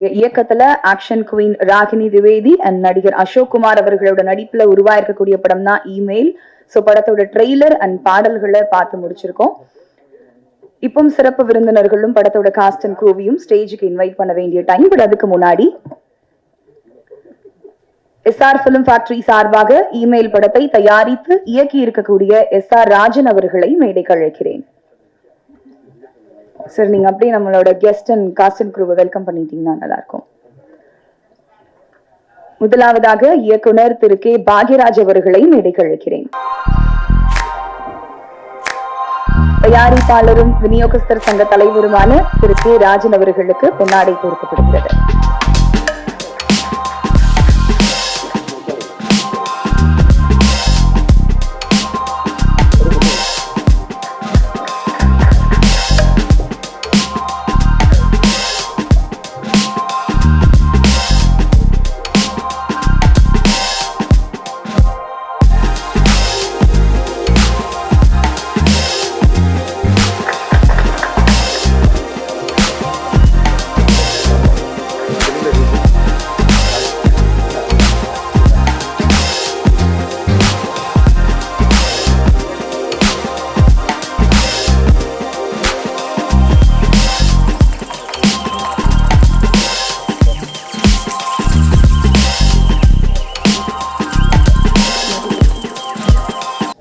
இயக்கத்துல action queen Ragini Dwivedi and நடிகர் அசோக் குமார் அவர்களோட நடிப்புல உருவாயிருக்கக்கூடிய படம் தான் இமெயில். சோ படத்தோட ட்ரெய்லர் அண்ட் பாடல்களை பார்த்து முடிச்சிருக்கோம். இப்பவும் சிறப்பு விருந்தினர்களும் படத்தோட காஸ்ட் அண்ட் க்ரூவையும் ஸ்டேஜுக்கு இன்வைட் பண்ண வேண்டிய டைம். பட் அதுக்கு முன்னாடி எஸ்ஆர் பிலிம் ஃபேக்டரி சார்பாக இமெயில் படத்தை தயாரித்து இயக்கி இருக்கக்கூடிய எஸ்ஆர் ராஜன் அவர்களை மேடைக்கு அழைக்கிறேன். சார், நீங்க அப்படியே நம்மளோட கெஸ்ட் அண்ட் காஸ்ட் அண்ட் க்ரூவை வெல்கம் பண்ணிட்டீங்கன்னா நல்லா இருக்கும். முதலாவதாக இயக்குனர் திரு கே பாக்யராஜ் அவர்களை மேடைக்கு அழைக்கிறேன். தயாரிப்பாளரும் விநியோகஸ்தர் சங்க தலைவருமான திரு கே ராஜன் அவர்களுக்கு பொன்னாடை கொடுக்கப்படுகிறது.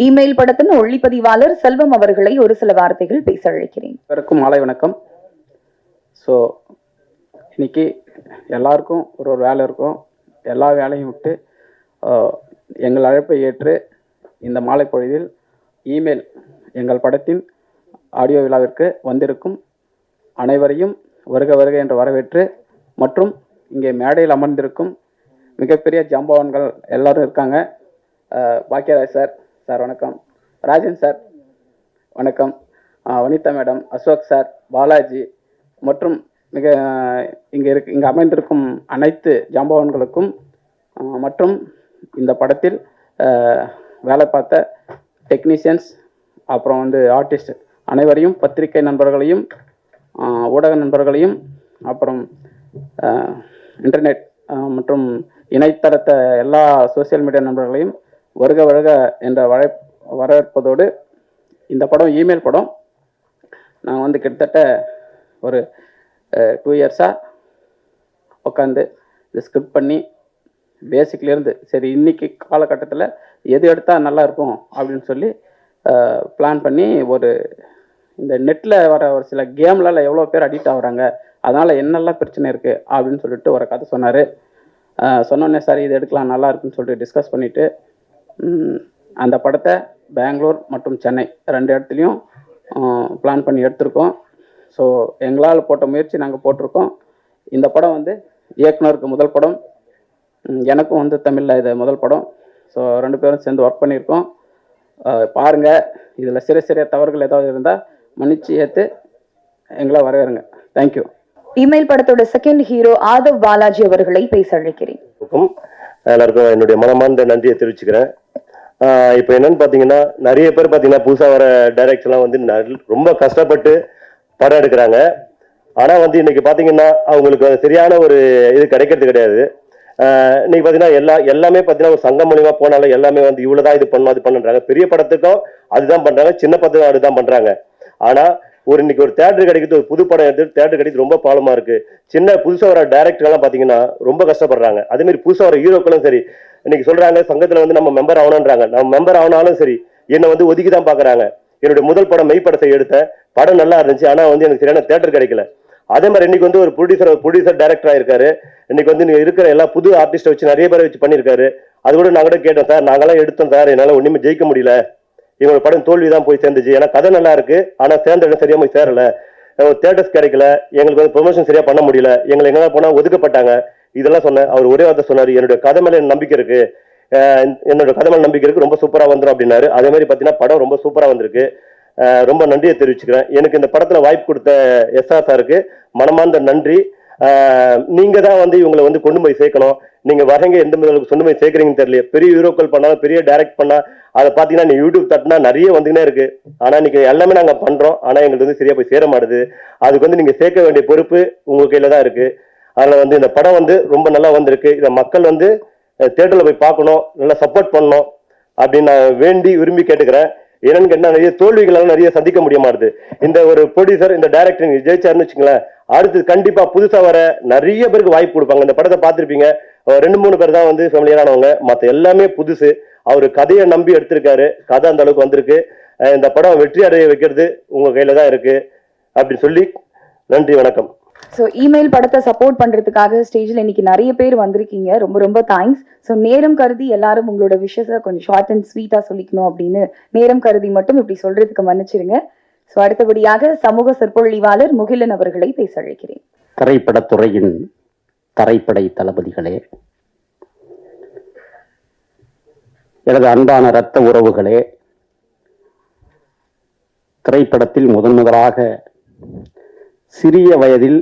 இமெயில் படத்தின் ஒளிப்பதிவாளர் செல்வம் அவர்களை ஒரு சில வார்த்தைகள் பேச அழைக்கிறேன். மாலை வணக்கம். ஸோ இன்னைக்கு எல்லாருக்கும் ஒரு வேலை இருக்கும். எல்லா வேலையும் விட்டு எங்கள் அழைப்பை ஏற்று இந்த மாலை பொழுதில் இமெயில் எங்கள் படத்தின் ஆடியோ விழாவிற்கு வந்திருக்கும் அனைவரையும் வருக வருக என்று வரவேற்று, மற்றும் இங்கே மேடையில் அமர்ந்திருக்கும் மிகப்பெரிய ஜாம்பவான்கள் எல்லாரும் இருக்காங்க. பாக்யராஜ் சார் வணக்கம். ராஜன் சார் வணக்கம். வனிதா மேடம், அசோக் சார், பாலாஜி மற்றும் இங்கே அமைந்திருக்கும் அனைத்து ஜாம்பவான்களுக்கும் மற்றும் இந்த படத்தில் வேலை பார்த்த டெக்னீஷியன்ஸ், அப்புறம் ஆர்டிஸ்ட் அனைவரையும், பத்திரிகை நண்பர்களையும், ஊடக நண்பர்களையும், அப்புறம் இன்டர்நெட் மற்றும் இணையதளத்த எல்லா சோசியல் மீடியா நண்பர்களையும் வருக வருக என்ற வரவேற்பதோடு, இந்த படம் இமெயில் படம் நான் கிட்டத்தட்ட ஒரு 2 இயர்ஸாக உட்காந்து இந்த ஸ்கிரிப்ட் பண்ணி பேசிக்லேருந்து சரி இன்னைக்கு காலகட்டத்தில் எது எடுத்தால் நல்லா இருக்கும் அப்படின்னு சொல்லி பிளான் பண்ணி, இந்த நெட்டில் வர ஒரு சில கேம்லாம் எவ்வளோ பேர் அடிக்ட் ஆகுறாங்க, அதனால் என்னெல்லாம் பிரச்சனை இருக்குது அப்படின்னு சொல்லிட்டு ஒரு கதை சொன்னார். சொன்னோடனே சார் இது எடுக்கலாம் நல்லா இருக்குன்னு சொல்லிட்டு டிஸ்கஸ் பண்ணிவிட்டு அந்த படத்தை பெங்களூர் மற்றும் சென்னை 2 இடத்துலையும் பிளான் பண்ணி எடுத்திருக்கோம். ஸோ எங்களால் போட்ட முயற்சி நாங்கள் போட்டிருக்கோம். இந்த படம் இயக்குனருக்கு முதல் படம், எனக்கும் தமிழில் இது முதல் படம். ஸோ 2 பேரும் சேர்ந்து ஒர்க் பண்ணியிருக்கோம். பாருங்கள், இதில் சிறிய தவறுகள் ஏதாவது இருந்தால் மன்னிச்சு ஏற்று எங்களை வரவேறுங்க. தேங்க்யூ. இமெயில் படத்தோட செகண்ட் ஹீரோ ஆதவ் பாலாஜி அவர்களை பேச அழைக்கிறேன். எல்லாருக்கும் என்னுடைய மனமார்ந்த நன்றியை தெரிவிச்சுக்கிறேன். இப்போ என்னன்னு பார்த்தீங்கன்னா, நிறைய பேர் பார்த்தீங்கன்னா புதுசாக வர டைரக்டர்லாம் ரொம்ப கஷ்டப்பட்டு படம் எடுக்கிறாங்க. ஆனால் இன்னைக்கு பார்த்தீங்கன்னா அவங்களுக்கு சரியான ஒரு இது கிடைக்கிறது கிடையாது. இன்னைக்கு பார்த்தீங்கன்னா எல்லாமே பார்த்தீங்கன்னா ஒரு சங்கம் மூலியமா போனாலும் எல்லாமே இவ்வளோதான் இது பண்ணணும் அது பண்ணுறாங்க. பெரிய படத்துக்கும் அதுதான் பண்ணுறாங்க, சின்ன படத்துக்கும் அதுதான் பண்ணுறாங்க. ஆனால் இன்னைக்கு ஒரு தேட்டர் கிடைக்கிறது, ஒரு புது படம் எடுத்து தேட்டர் கிடைக்கிறது ரொம்ப ப்ராப்ளமா இருக்கு. புதுசாக வர டைரக்டர்லாம் பார்த்தீங்கன்னா ரொம்ப கஷ்டப்படுறாங்க. அதே மாதிரி புதுசாக வர ஹீரோக்களும் சரி, இன்னைக்கு சொல்றாங்க சங்கத்துல நம்ம மெம்பர் ஆகணும்ன்றாங்க. நம்ம மெம்பர் ஆனாலும் சரி என்னை ஒதுக்கி தான் பாக்குறாங்க. என்னுடைய முதல் படம் மெய் படத்தை எடுத்தேன், படம் நல்லா இருந்துச்சு, ஆனா எனக்கு சரியான தேட்டர் கிடைக்கல. அதே மாதிரி இன்னைக்கு ஒரு ப்ரொடியூசர் டைரக்டர் ஆயிருக்காரு. இன்னைக்கு நீங்க இருக்கிற எல்லா புது ஆர்டிஸ்ட வச்சு நிறைய பேரை வச்சு பண்ணிருக்காரு. அது கூட நாங்க கூட கேட்டோம், சார் நாங்கெல்லாம் எடுத்தோம் சார், என்னால ஒண்ணுமே ஜெயிக்க முடியல, எங்களோட படம் தோல்விதான் போய் சேர்ந்துச்சு, ஏன்னா கதை நல்லா இருக்கு ஆனா சேர்ந்த இடம் சரியா போய் சேரல, தேட்டர்ஸ் கிடைக்கல, எங்களுக்கு ப்ரொமோஷன் சரியா பண்ண முடியல, எங்களை எங்க போனா ஒதுக்கப்பட்டாங்க. இதெல்லாம் சொன்னேன். அவர் ஒரே வார்த்தை சொன்னாரு, என்னுடைய கதை மேல நம்பிக்கை இருக்கு, என்னோட கதை மேல நம்பிக்கை இருக்கு, ரொம்ப சூப்பரா வந்துடும் அப்படின்னாரு. அதே மாதிரி பாத்தீங்கன்னா படம் ரொம்ப சூப்பரா வந்திருக்கு. ரொம்ப நன்றியை தெரிவிச்சுக்கிறேன். எனக்கு இந்த படத்துல வாய்ப்பு கொடுத்த எஸ்ஆர் சாருக்கு மனமார்ந்த நன்றி. நீங்க தான் இவங்களை கொண்டு போய் சேர்க்கணும். நீங்க வரங்க எந்த மாதிரி கொண்டு போய் சேர்க்கறீங்கன்னு தெரியல. பெரிய ஹீரோக்கள் பண்ணாலும் பெரிய டைரக்ட் பண்ணா அதை பாத்தீங்கன்னா நீ யூடியூப் தட்டினா நிறைய வந்துக்கினே இருக்கு. ஆனா இன்னைக்கு எல்லாமே நாங்க பண்றோம், ஆனா எங்களுக்கு சரியா போய் சேர மாட்டுது. அதுக்கு நீங்க சேர்க்க வேண்டிய பொறுப்பு உங்க கையில தான் இருக்கு. அதில் வந்து இந்த படம் வந்து ரொம்ப நல்லா வந்திருக்கு. இதை மக்கள் வந்து தியேட்டரில் போய் பார்க்கணும், நல்லா சப்போர்ட் பண்ணணும் அப்படின்னு நான் வேண்டி விரும்பி கேட்டுக்கிறேன். என்னன்னு கேட்டால் நிறைய தோல்விகளெல்லாம் நிறைய சந்திக்க முடிய மாட்டுது. இந்த ஒரு ப்ரொடியூசர், இந்த டைரக்டர் ஜெயிச்சாருன்னு வச்சுங்களேன், அடுத்து கண்டிப்பா புதுசா வர நிறைய பேருக்கு வாய்ப்பு கொடுப்பாங்க. இந்த படத்தை பார்த்துருப்பீங்க, 2-3 பேர் தான் வந்து ஃபெமிலியரானவங்க, மற்ற எல்லாமே புதுசு. அவரு கதையை நம்பி எடுத்திருக்காரு, கதை அந்த அளவுக்கு வந்திருக்கு. இந்த படம் வெற்றி அடைய வைக்கிறது உங்க கையில தான் இருக்கு அப்படின்னு சொல்லி நன்றி, வணக்கம். ஸோ இமெயில் படத்தை சப்போர்ட் பண்றதுக்காக ஸ்டேஜ்ல இன்னைக்கு நிறைய பேர் வந்திருக்கீங்க, ரொம்ப ரொம்ப தேங்க்ஸ். ஸோ நேரம் கருதி எல்லாரும் உங்களோட விஷயத்தை கொஞ்சம் ஷார்ட் அண்ட் ஸ்வீட்டா சொல்லிக்கணும் அப்படின்னு நேரம் கருதி மட்டும் இப்படி சொல்றதுக்கு மன்னிச்சிருங்க. ஸோ அடுத்தபடியாக சமூக சொற்பொழிவாளர் முகிலன் அவர்களை பேச அழைக்கிறேன். திரைப்படத்துறையின் தரைப்படை தளபதிகளே, எனது அன்பான இரத்த உறவுகளே, திரைப்படத்தில் முதலாக சிறிய வயதில்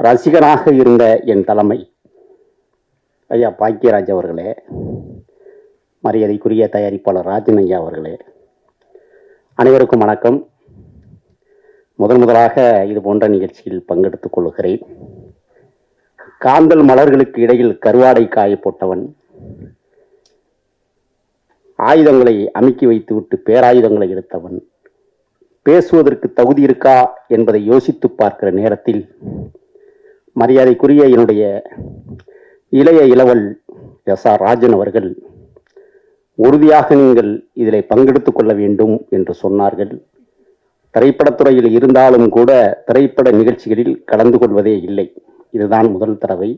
ரசிகனாக இருந்த என் தலைமை ஐயா பாக்கியராஜ் அவர்களே, மரியாதைக்குரிய தயாரிப்பாளர் ராஜன் ஐயா அவர்களே, அனைவருக்கும் வணக்கம். முதலாக இது போன்ற நிகழ்ச்சியில் பங்கெடுத்துக் கொள்கிறேன். காந்தல் மலர்களுக்கு இடையில் கருவாடை காய போட்டவன், ஆயுதங்களை அமுக்கி வைத்துவிட்டு பேராயுதங்களை எடுத்தவன், பேசுவதற்கு தகுதி இருக்கா என்பதை யோசித்து பார்க்கிற நேரத்தில் மரியாதைக்குரிய என்னுடைய இளைய இளவல் எஸ்.ஆர். ராஜன் அவர்கள் உறுதியாக நீங்கள் இதில் பங்கெடுத்துக் கொள்ள வேண்டும் என்று சொன்னார்கள். திரைப்படத்துறையில் இருந்தாலும் கூட திரைப்பட நிகழ்ச்சிகளில் கலந்து கொள்வதே இல்லை. இதுதான் முதல் தடவை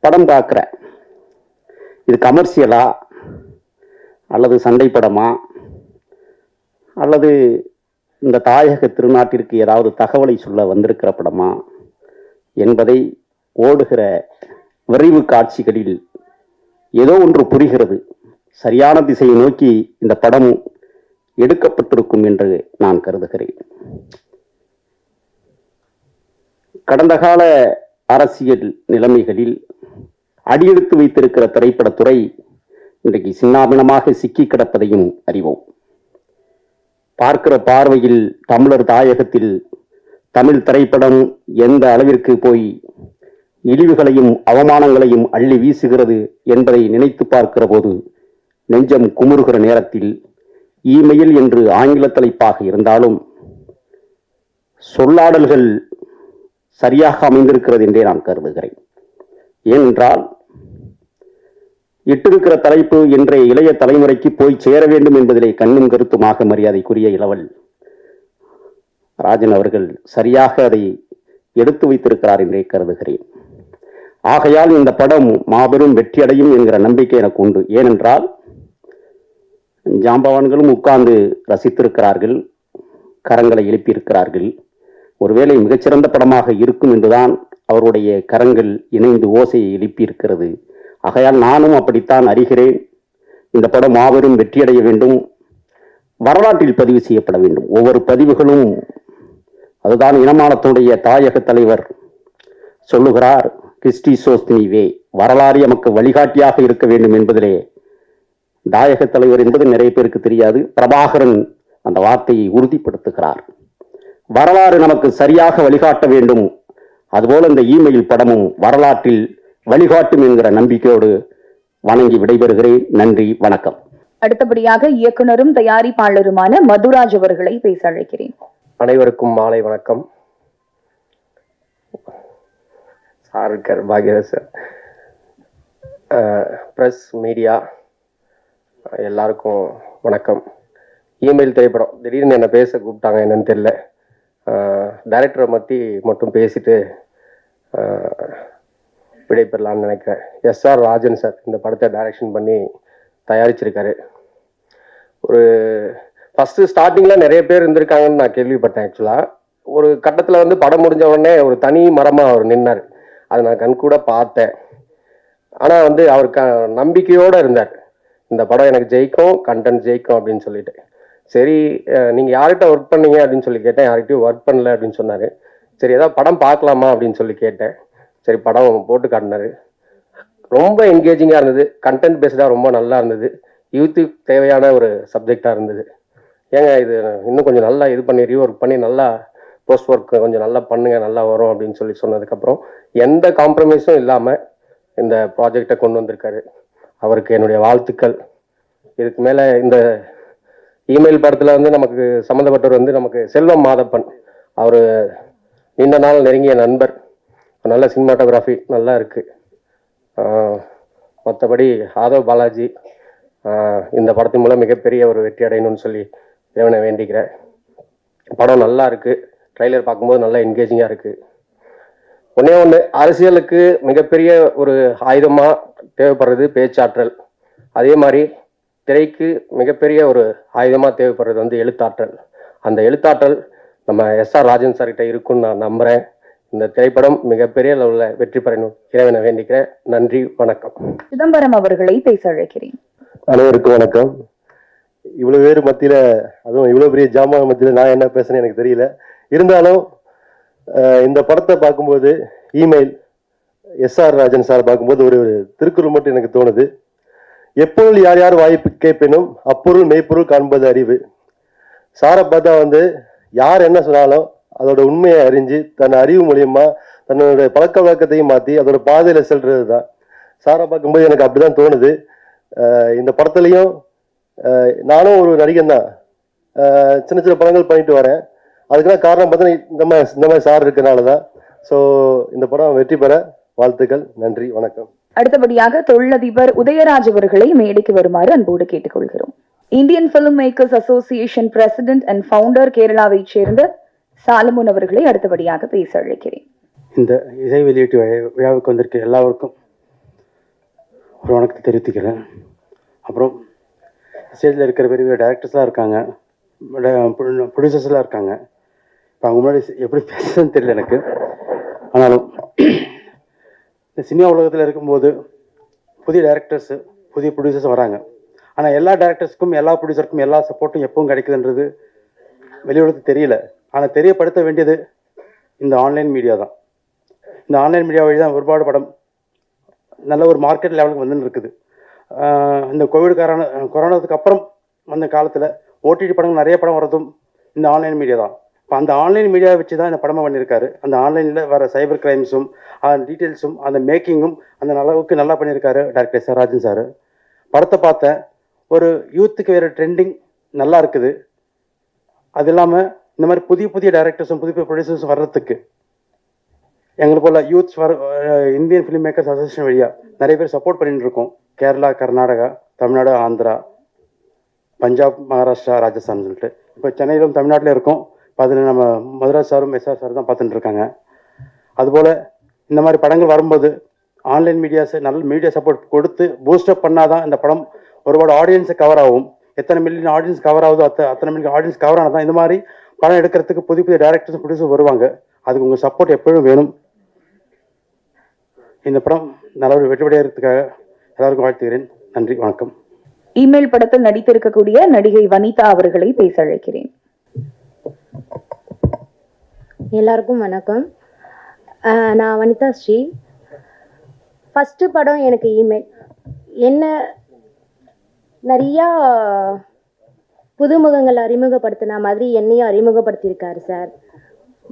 படம் பார்க்குறேன். இது கமர்ஷியலா அல்லது சண்டை படமா அல்லது இந்த தாயக திருநாட்டிற்கு ஏதாவது தகவலை சொல்ல வந்திருக்கிற படமா என்பதை ஓடுகிற விரைவு காட்சிகளில் ஏதோ ஒன்று புரிகிறது. சரியான திசையை நோக்கி இந்த படம் எடுக்கப்பட்டிருக்கும் என்று நான் கருதுகிறேன். கடந்த கால அரசியல் நிலைமைகளில் அடியெடுத்து வைத்திருக்கிற திரைப்படத்துறை இன்றைக்கு சின்னாபின்னமாக சிக்கி கிடப்பதையும் அறிவோம். பார்க்கிற பார்வையில் தமிழர் தாயகத்தில் தமிழ் திரைப்படம் எந்த அளவிற்கு போய் இழிவுகளையும் அவமானங்களையும் அள்ளி வீசுகிறது என்பதை நினைத்து பார்க்கிற போது நெஞ்சம் குமுறுகிற நேரத்தில் இமெயில் என்று ஆங்கில தலைப்பாக இருந்தாலும் சொல்லாடல்கள் சரியாக அமைந்திருக்கிறது என்றே நான் கருதுகிறேன். ஏனென்றால் இட்டிருக்கிற தலைப்பு இன்றைய இளைய தலைமுறைக்கு போய் சேர வேண்டும் என்பதிலே கண்ணும் கருத்துமாக மரியாதைக்குரிய இளவல் ராஜன் அவர்கள் சரியாக அதை எடுத்து வைத்திருக்கிறார் என்றே கருதுகிறேன். ஆகையால் இந்த படம் மாபெரும் வெற்றியடையும் என்கிற நம்பிக்கை எனக்கு உண்டு. ஏனென்றால் ஜாம்பவான்களும் உட்கார்ந்து ரசித்திருக்கிறார்கள், கரங்களை எழுப்பியிருக்கிறார்கள். ஒருவேளை மிகச்சிறந்த படமாக இருக்கும் என்றுதான் அவருடைய கரங்கள் இணைந்து ஓசையை எழுப்பியிருக்கிறது. ஆகையால் நானும் அப்படித்தான் அறிகிறேன். இந்த படம் மாபெரும் வெற்றியடைய வேண்டும், வரலாற்றில் பதிவு செய்யப்பட வேண்டும். ஒவ்வொரு பதிவுகளும் அதுதான் இனமானத்துடைய தாயக தலைவர் சொல்லுகிறார், கிறிஸ்டி சோஸ்தினிவே, வரலாறு நமக்கு வழிகாட்டியாக இருக்க வேண்டும் என்பதிலே தாயக தலைவர் என்பது நிறைய பேருக்கு தெரியாது. பிரபாகரன் அந்த வார்த்தையை உறுதிப்படுத்துகிறார். வரலாறு நமக்கு சரியாக வழிகாட்ட வேண்டும். அதுபோல இந்த இமெயில் படமும் வரலாற்றில் வழிகாட்டும் என்கிற நம்பிக்கையோடு வணங்கி விடைபெறுகிறேன். நன்றி, வணக்கம். அடுத்தபடியாக இயக்குனரும் தயாரிப்பாளருமான மதுராஜ் அவர்களை பேச அழைக்கிறேன். அனைவருக்கும் மாலை வணக்கம். சாருக்கர் பாக்யராஜ் சார், ப்ரெஸ், மீடியா எல்லாருக்கும் வணக்கம். இமெயில் திரைப்படம் திடீர்னு என்னை பேச கூப்பிட்டாங்க, என்னன்னு தெரியல. டைரக்டரை பற்றி மட்டும் பேசிட்டு விடைபெறலான்னு நினைக்கிறேன். எஸ்.ஆர். ராஜன் சார் இந்த படத்தை டைரக்ஷன் பண்ணி தயாரிச்சிருக்காரு. ஒரு ஃபஸ்ட்டு ஸ்டார்டிங்கில் நிறைய பேர் இருந்திருக்காங்கன்னு நான் கேள்விப்பட்டேன். ஆக்சுவலாக ஒரு கட்டத்தில் வந்து படம் முடிஞ்ச உடனே ஒரு தனி மரமாக அவர் நின்னார். அதை நான் கண்கூட பார்த்தேன். ஆனால் வந்து அவர் நம்பிக்கையோடு இருந்தார், இந்த படம் எனக்கு ஜெயிக்கும், கண்டென்ட் ஜெயிக்கும் அப்படின்னு சொல்லிட்டு. சரி, நீங்கள் யார்கிட்ட ஒர்க் பண்ணீங்க அப்படின்னு சொல்லி கேட்டேன். யார்கிட்டையும் ஒர்க் பண்ணல அப்படின்னு சொன்னார். சரி, ஏதாவது படம் பார்க்கலாமா அப்படின்னு சொல்லி கேட்டேன். சரி, படம் போட்டு காட்டினார். ரொம்ப என்கேஜிங்காக இருந்தது, கண்டென்ட் பேஸ்டாக ரொம்ப நல்லா இருந்தது, யூத்துக்கு தேவையான ஒரு சப்ஜெக்டாக இருந்தது. ஏங்க இது இன்னும் கொஞ்சம் நல்லா இது பண்ணி ரீஒர்க் பண்ணி நல்லா போஸ்ட் ஒர்க் கொஞ்சம் நல்லா பண்ணுங்க, நல்லா வரும் அப்படின்னு சொல்லி சொன்னதுக்கப்புறம் எந்த காம்ப்ரமைஸும் இல்லாமல் இந்த ப்ராஜெக்டை கொண்டு வந்திருக்காரு. அவருக்கு என்னுடைய வாழ்த்துக்கள். இதுக்கு மேலே இந்த இமெயில் படத்தில் வந்து நமக்கு சம்மந்தப்பட்டவர் வந்து நமக்கு செல்வம் மாதப்பன். அவர் நீண்ட நாள் நெருங்கிய நண்பர். நல்ல சினிமாட்டோகிராஃபி நல்லா இருக்குது. மற்றபடி ஆதவ் பாலாஜி இந்த படத்தின் மூலம் மிகப்பெரிய ஒரு வெற்றி அடையணும்னு சொல்லி இறைவனை வேண்டிக்கிறேன். படம் நல்லா இருக்குது. ட்ரைலர் பார்க்கும்போது நல்லா என்கேஜிங்காக இருக்குது. ஒன்று அரசியலுக்கு மிகப்பெரிய ஒரு ஆயுதமாக தேவைப்படுறது பேச்சாற்றல். அதே மாதிரி திரைக்கு மிகப்பெரிய ஒரு ஆயுதமாக தேவைப்படுறது வந்து எழுத்தாற்றல். அந்த எழுத்தாற்றல் நம்ம எஸ்ஆர் ராஜன் சார்கிட்ட இருக்குன்னு நான் நம்புகிறேன். இந்த திரைப்படம் மிகப்பெரிய லெவலில் வெற்றி பெறணும் இறைவனை வேண்டிக்கிறேன். நன்றி, வணக்கம். சிதம்பரம் அவர்களை பேச அழைக்கிறேன். அனைவருக்கும் வணக்கம். இவ்வளவு பேர் மத்தியில, அதுவும் இவ்வளவு பெரிய ஜாமான் மத்தியில நான் என்ன பேசுறேன்னு எனக்கு தெரியல. இருந்தாலும் இந்த படத்தை பார்க்கும்போது இமெயில் எஸ்ஆர் ராஜன் சார் பார்க்கும்போது ஒரு திருக்குறள் மட்டும் எனக்கு தோணுது. எப்பொருள் யார் யார் வாய்ப்பு கேட்பினும் அப்பொருள் மெய்ப்பொருள் காண்பது அறிவு. சாரை பார்த்தா வந்து யார் என்ன சொன்னாலும் அதோட உண்மையை அறிஞ்சு தன் அறிவு மூலியமா தன்னுடைய பழக்க வழக்கத்தையும் மாற்றி அதோட பாதையில செல்றது தான். சாரை பார்க்கும்போது எனக்கு அப்படிதான் தோணுது. இந்த படத்துலையும் நானும் ஒரு நடிகன் தான். சின்ன சின்ன படங்கள் பண்ணிட்டு வரேன். அதுக்கெல்லாம் காரணம் பார்த்தீங்கன்னா இந்த மாதிரி சார் இருக்கனால தான். ஸோ இந்த படம் வெற்றி பெற வாழ்த்துக்கள். நன்றி, வணக்கம். அடுத்தபடியாக தொழிலதிபர் உதயராஜ் அவர்களை மேடைக்கு வருமாறு அன்போடு கேட்டுக்கொள்கிறோம். Indian film makers association president and founder கேரளாவை சேர்ந்த சாலமோன் அவர்களை அடுத்தபடியாக பேச அழைக்கிறேன். இந்த இசை வெளியீட்டு விழாவுக்கு வந்திருக்க எல்லாருக்கும் ஒரு வணக்கத்தை தெரிவித்துக்கிறேன். அப்புறம் ஸ்டேஜில் இருக்கிற பெரிய பெரிய டைரக்டர்ஸ்லாம் இருக்காங்க, ப்ரொடியூசர்ஸ்லாம் இருக்காங்க. இப்போ அவங்க முன்னாடி எப்படி பேசுறதுன்னு தெரியல எனக்கு. ஆனாலும் இந்த சினிமா உலகத்தில் இருக்கும்போது புதிய டைரக்டர்ஸு புதிய ப்ரொடியூசர்ஸ் வராங்க. ஆனால் எல்லா டைரக்டர்ஸ்க்கும் எல்லா ப்ரொடியூசருக்கும் எல்லா சப்போர்ட்டும் எப்பவும் கிடைக்குதுன்றது வெளியுலகத்துக்கு தெரியல. ஆனால் தெரியப்படுத்த வேண்டியது இந்த ஆன்லைன் மீடியா தான். இந்த ஆன்லைன் மீடியா வழி தான் ஒருபாடு படம் நல்ல ஒரு மார்க்கெட் லெவலுக்கு வந்துன்னு இருக்குது. இந்த கொரோனாவுக்கு அப்புறம் வந்த காலத்தில் ஓடிடி படங்கள் நிறைய படம் வரதும் இந்த ஆன்லைன் மீடியா தான். இப்போ அந்த ஆன்லைன் மீடியாவை வச்சு தான் இந்த படமாக பண்ணியிருக்காரு. அந்த ஆன்லைனில் வர சைபர் கிரைம்ஸும் அந்த டீட்டெயில்ஸும் அந்த மேக்கிங்கும் அந்த அளவுக்கு நல்லா பண்ணியிருக்காரு டைரக்டர் எஸ்ஆர் ராஜன் சார். படத்தை பார்த்தேன். ஒரு யூத்துக்கு வேறு ட்ரெண்டிங் நல்லா இருக்குது. அது இல்லாமல் இந்த மாதிரி புதிய புதிய டைரக்டர்ஸும் புதிய புதிய ப்ரொடியூசர்ஸும் வர்றதுக்கு எங்களை போல் youths Indian film makers association வழியாக நிறைய பேர் சப்போர்ட் பண்ணிட்டு இருக்கோம். கேரளா, கர்நாடகா, தமிழ்நாடு, ஆந்திரா, பஞ்சாப், மகாராஷ்டிரா, ராஜஸ்தான் சொல்லிட்டு இப்போ சென்னையிலும் தமிழ்நாட்டில் இருக்கோம். இப்போ அதில் நம்ம மதுராஜ் சாரும் எஸ்ஆர் சார் தான் பார்த்துட்டு இருக்காங்க. அதுபோல் இந்த மாதிரி படங்கள் வரும்போது ஆன்லைன் மீடியாஸை நல்ல மீடியா சப்போர்ட் கொடுத்து பூஸ்டப் பண்ணாதான் இந்த படம் ஒருபாடு ஆடியன்ஸை கவர் ஆகும். எத்தனை மில்லியன் ஆடியன்ஸ் கவர் ஆகுதோ அத்தனை மில்லியன் ஆடியன்ஸ் கவர் ஆனால் தான் இந்த மாதிரி படம் எடுக்கிறதுக்கு புதிய புதிய டைரக்டர்ஸ் ப்ரொடியூசர் வருவாங்க. அதுக்கு உங்கள் சப்போர்ட் எப்பொழுதும் வேணும். இந்த படம் நல்ல வெற்றிபடைகிறதுக்காக எல்லாருக்கும் வாழ்த்துகிறேன். நன்றி, வணக்கம். இமெயில் படத்தில் நடித்திருக்கக்கூடிய நடிகை வனிதா அவர்களை பேச அழைக்கிறேன். எல்லாருக்கும் வணக்கம். நான் வனிதா ஸ்ரீ. ஃபஸ்ட்டு படம் எனக்கு இமெயில். என்ன நிறையா புதுமுகங்களை அறிமுகப்படுத்தின மாதிரி என்னையும் அறிமுகப்படுத்தியிருக்காரு சார்.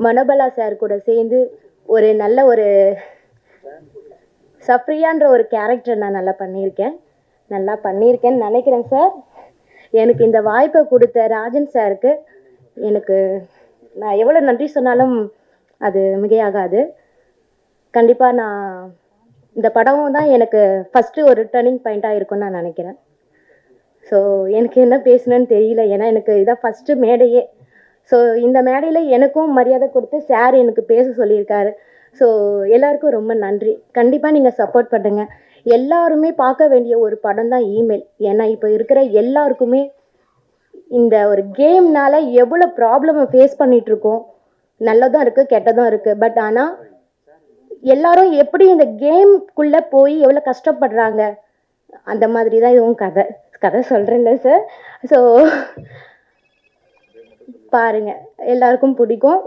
மனோபலா சார் கூட சேர்ந்து ஒரு நல்ல ஒரு சஃப்ரியான்ற ஒரு கேரக்டர் நான் நல்லா பண்ணியிருக்கேன்னு நினைக்கிறேன் சார். எனக்கு இந்த வாய்ப்பை கொடுத்த ராஜன் சாருக்கு எனக்கு நான் எவ்வளோ நன்றி சொன்னாலும் அது மிகையாகாது. கண்டிப்பாக நான் இந்த படம் தான் எனக்கு ஃபஸ்ட்டு ஒரு டர்னிங் பாயிண்ட்டாக இருக்கும்னு நான் நினைக்கிறேன். ஸோ எனக்கு என்ன பேசணுன்னு தெரியல, ஏன்னா எனக்கு இதான் ஃபஸ்ட்டு மேடையே. ஸோ இந்த மேடையில் எனக்கும் மரியாதை கொடுத்து சார் எனக்கு பேச சொல்லியிருக்காரு. ஸோ எல்லாருக்கும் ரொம்ப நன்றி. கண்டிப்பாக நீங்கள் சப்போர்ட் பண்ணுங்கள். எல்லாருமே பார்க்க வேண்டிய ஒரு படம் தான் இமெயில். ஏன்னா இப்போ இருக்கிற எல்லாருக்குமே இந்த ஒரு கேம்னால எவ்வளோ ப்ராப்ளமை ஃபேஸ் பண்ணிகிட்ருக்கோம். நல்லதும் இருக்குது, கெட்டதும் இருக்குது. பட் ஆனால் எல்லாரும் எப்படி இந்த கேம்குள்ளே போய் எவ்வளோ கஷ்டப்படுறாங்க, அந்த மாதிரி தான் இதுவும் கதை சொல்கிறேன்ல சார். ஸோ பாருங்கள், எல்லாருக்கும் பிடிக்கும்.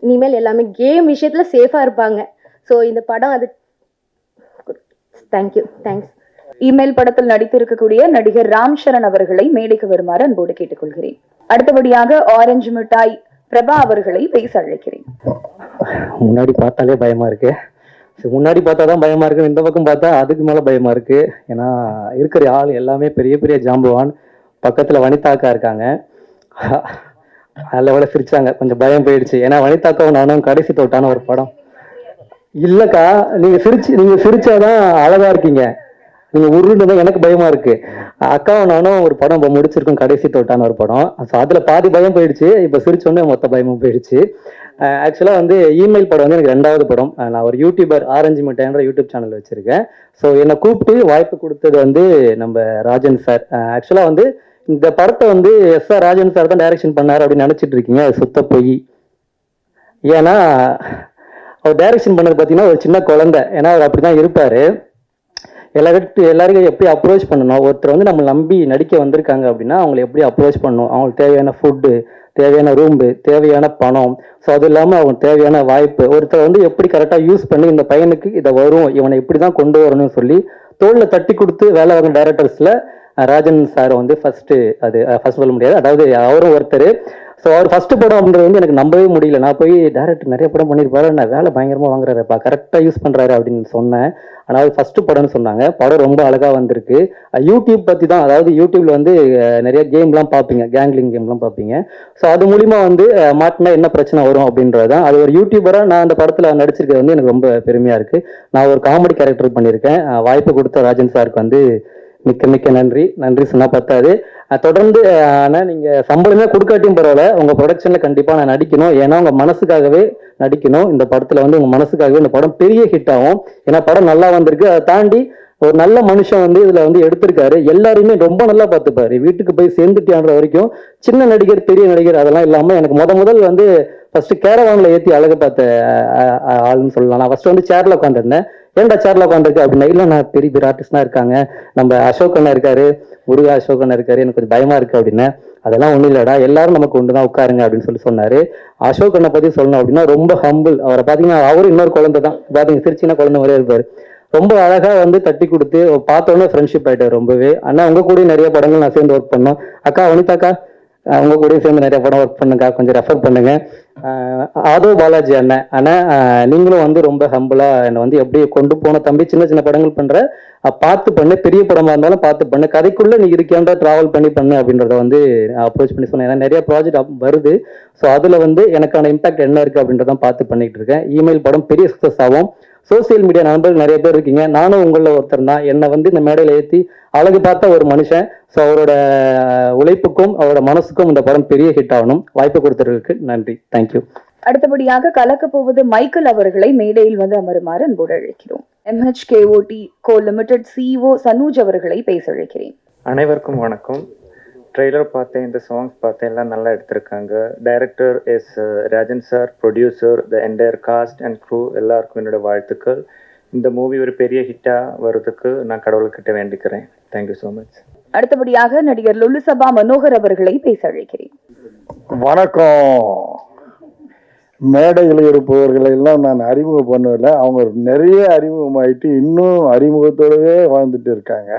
இனிமேல் எல்லாமே கேம் விஷயத்தில் சேஃபாக இருப்பாங்க. ஸோ இந்த படம் அது. Thank you, thanks. இமெயில் படத்தில் நடித்திருக்கக்கூடிய நடிகர் ராம் சரண் அவர்களை மேடைக்கு வருமாறு அன்போடு கேட்டுக்கொள்கிறேன். அடுத்தபடியாக ஆரஞ்சு மிட்டாய் பிரபா அவர்களை பேச அழைக்கிறேன். முன்னாடி பார்த்தாலே பயமா இருக்கு. முன்னாடி பார்த்தா தான் பயமா இருக்கு, இந்த பக்கம் பார்த்தா அதுக்கு மேல பயமா இருக்கு. ஏன்னா இருக்கிற ஆள் எல்லாமே பெரிய பெரிய ஜாம்பவான். பக்கத்துல வனிதாக்கா இருக்காங்க, அதில் விட சிரிச்சாங்க, கொஞ்சம் பயம் போயிடுச்சு. ஏன்னா வனிதாக்காவும் நானும் கடைசி தோட்டான ஒரு படம். இல்லக்கா, நீங்க சிரிச்சாதான் அழகா இருக்கீங்க, நீங்க உருண்டு எனக்கு பயமா இருக்கு. அக்காவும் நானும் ஒரு படம் இப்போ முடிச்சிருக்கோம், கடைசி தோட்டான ஒரு படம். ஸோ அதுல பாதி பயம் போயிடுச்சு, இப்போ சிரிச்சோன்னே மொத்த பயமும் போயிடுச்சு. ஆக்சுவலா வந்து இமெயில் படம் வந்து எனக்கு 2வது படம். நான் ஒரு யூடியூபர், ஆரஞ்சு மிட்டாய்ன்ற யூடியூப் சேனல் வச்சிருக்கேன். ஸோ என்னை கூப்பிட்டு வாய்ப்பு கொடுத்தது வந்து நம்ம ராஜன் சார். ஆக்சுவலா வந்து இந்த படத்தை வந்து எஸ்ஆர் ராஜன் சார் தான் டைரக்ஷன் பண்ணாரு அப்படின்னு நினைச்சிட்டு இருக்கீங்க, அது சுத்த போய். ஏன்னா அவர் டைரக்ஷன் பண்ணது பார்த்தீங்கன்னா ஒரு சின்ன குழந்தை. ஏன்னா அவர் அப்படிதான் இருப்பாரு. எல்லாருக்கும் எப்படி அப்ரோச் பண்ணணும், ஒருத்தர் வந்து நம்ம நம்பி நடிக்க வந்திருக்காங்க அப்படின்னா அவங்களை எப்படி அப்ரோச் பண்ணணும், அவங்களுக்கு தேவையான ஃபுட்டு, தேவையான ரூம்பு, தேவையான பணம், ஸோ அது இல்லாமல் அவங்க தேவையான வாய்ப்பு, ஒருத்தர் வந்து எப்படி கரெக்டாக யூஸ் பண்ணி இந்த பையனுக்கு இதை வரும், இவனை இப்படி தான் கொண்டு வரணும்னு சொல்லி தோளில் தட்டி கொடுத்து வேலை வாங்க டைரக்டர்ஸில் ராஜன் சார் வந்து ஃபர்ஸ்ட் சொல்ல முடியாது, அதாவது அவரும் ஒருத்தர். ஸோ அவர் ஃபர்ஸ்ட் படம் அப்படின்றது வந்து எனக்கு நம்பவே முடியல. நான் போய் டேரக்டர் நிறைய படம் பண்ணியிருப்பாரு, நான் வேலை பயங்கரமாக வாங்குறாருப்பா, கரெக்டாக யூஸ் பண்ணுறாரு அப்படின்னு சொன்னேன். ஆனால் ஃபர்ஸ்ட் படம்னு சொன்னாங்க. படம் ரொம்ப அழகாக வந்திருக்கு. யூடியூப் பற்றி தான், அதாவது யூடியூப்ல வந்து நிறைய கேம்லாம் பார்ப்பீங்க, கேங்லிங் கேம்லாம் பார்ப்பீங்க. ஸோ அது மூலிமா வந்து மாட்டினா என்ன பிரச்சனை வரும் அப்படின்றது தான். அது ஒரு யூடியூபராக நான் அந்த படத்தில் நடிச்சிருக்கிறது வந்து எனக்கு ரொம்ப பெருமையாக இருக்குது. நான் ஒரு காமெடி கேரக்டர் பண்ணியிருக்கேன். வாய்ப்பு கொடுத்த ராஜன் சாருக்கு வந்து மிக்க மிக்க நன்றி. நன்றி சொன்னா பத்தாது, தொடர்ந்து ஆனால் நீங்கள் சம்பளமே கொடுக்காட்டியும் பரவாயில்ல, உங்கள் ப்ரொடக்ஷனில் கண்டிப்பாக நான் நடிக்கணும். ஏன்னா உங்கள் மனசுக்காகவே நடிக்கணும். இந்த படத்தில் வந்து உங்கள் மனசுக்காகவே இந்த படம் பெரிய ஹிட் ஆகும். ஏன்னா படம் நல்லா வந்திருக்கு. அதை தாண்டி ஒரு நல்ல மனுஷன் வந்து இதில் வந்து எடுத்திருக்காரு. எல்லாருமே ரொம்ப நல்லா பார்த்துப்பாரு. வீட்டுக்கு போய் சேர்ந்துட்டியான்ற வரைக்கும் சின்ன நடிகர் பெரிய நடிகர் அதெல்லாம் இல்லாமல் எனக்கு முதல் வந்து ஃபர்ஸ்ட் கேரவானில் ஏற்றி அழக பார்த்த ஆளுன்னு சொல்லலாம். நான் ஃபர்ஸ்ட் வந்து சேர்ல உட்காந்துருந்தேன். ஏன்டா சேர்ல உட்காந்துருக்கு அப்படின்னா, இல்லை நான் பெரிய பெரிய ஆர்டிஸ்ட்லாம் இருக்காங்க, நம்ம அசோக் அண்ணா இருக்காரு, முருகா அசோக் அண்ணா இருக்காரு, எனக்கு கொஞ்சம் பயமா இருக்கு அப்படின்னு. அதெல்லாம் ஒன்றும் இல்லடா, எல்லாரும் நமக்கு ஒன்று தான், உட்காருங்க அப்படின்னு சொல்லி சொன்னாரு. அசோக் அண்ணை பத்தி சொல்லணும் அப்படின்னா ரொம்ப ஹம்பிள். அவரை பார்த்தீங்கன்னா அவரும் இன்னொரு குழந்தை தான், பார்த்தீங்க சிரிச்சின்னா குழந்தை மாதிரியே இருப்பாரு. ரொம்ப அழகா வந்து தட்டி கொடுத்து பார்த்தோன்னே ஃப்ரெண்ட்ஷிப் ஆயிட்டாரு ரொம்பவே. அண்ணா உங்க கூட நிறைய படங்கள் நான் சேர்ந்து ஒர்க் பண்ணோம். அக்கா வனிதாக்கா உங்க கூட சேர்ந்து நிறைய படம் ஒர்க் பண்ணுங்க, கொஞ்சம் ரெஃபர் பண்ணுங்க. ஆதோ பாலாஜி அண்ணன் நீங்களும் வந்து ரொம்ப ஹம்பிளா என்னை வந்து எப்படி கொண்டு போன தம்பி, சின்ன சின்ன படங்கள் பண்ற, பார்த்து பண்ணு, பெரிய படமா இருந்தாலும் பார்த்து பண்ணு, கதைக்குள்ள நீ இருக்கியாண்டா டிராவல் பண்ணு அப்படின்றத வந்து அப்ரோச் பண்ணி சொன்னேன். ஏன்னா நிறைய ப்ராஜெக்ட் வருது. ஸோ அதுல வந்து எனக்கான இம்பாக்ட் என்ன இருக்கு அப்படின்றத பார்த்து பண்ணிட்டு இருக்கேன். இமெயில் படம் பெரிய சக்சஸ் ஆகும். சோசியல் மீடியா நண்பர்கள் நிறைய பேர் இருக்கீங்க, நானும் உங்களில் ஒருத்தர் தான். என்னை வந்து இந்த மேடையில் ஏற்றி அழகு பார்த்த ஒரு மனுஷன். ஸோ அவரோட உழைப்புக்கும் அவரோட மனசுக்கும் இந்த படம் பெரிய ஹிட் ஆகணும். வாய்ப்பு கொடுத்தவர்களுக்கு நன்றி. தேங்க்யூ. அடுத்தபடியாக கலக்க போவது மைக்கேல் அவர்களை மேடையில் வந்து அமருமாறு அன்போடு அழைக்கிறோம். MHKOT Co Limited CEO சனூஜ் அவர்களை பேச அழைக்கிறேன். அனைவருக்கும் வணக்கம். ட்ரெய்லர் பார்த்தேன், இந்த சாங்ஸ் பார்த்தேன், எல்லாம் நல்லா எடுத்திருக்காங்க. Director S Rajan sir, producer, the entire cast and crew எல்லாருக்கும் என்னோட வாழ்த்துக்கள். இந்த மூவி ஒரு பெரிய ஹிட்டாக வர்றதுக்கு நான் கடவுள்கிட்ட வேண்டிக்கிறேன். Thank you so much. அடுத்தபடியாக நடிகர் லுலுசபா மனோகர் அவர்களை பேச அழைக்கிறேன். வணக்கம். மேடையில் இருப்பவர்களை எல்லாம் நான் அறிமுகம் பண்ணல, அவங்க நிறைய அறிமுகமாயிட்டு இன்னும் அறிமுகத்தோடவே வாழ்ந்துட்டு இருக்காங்க.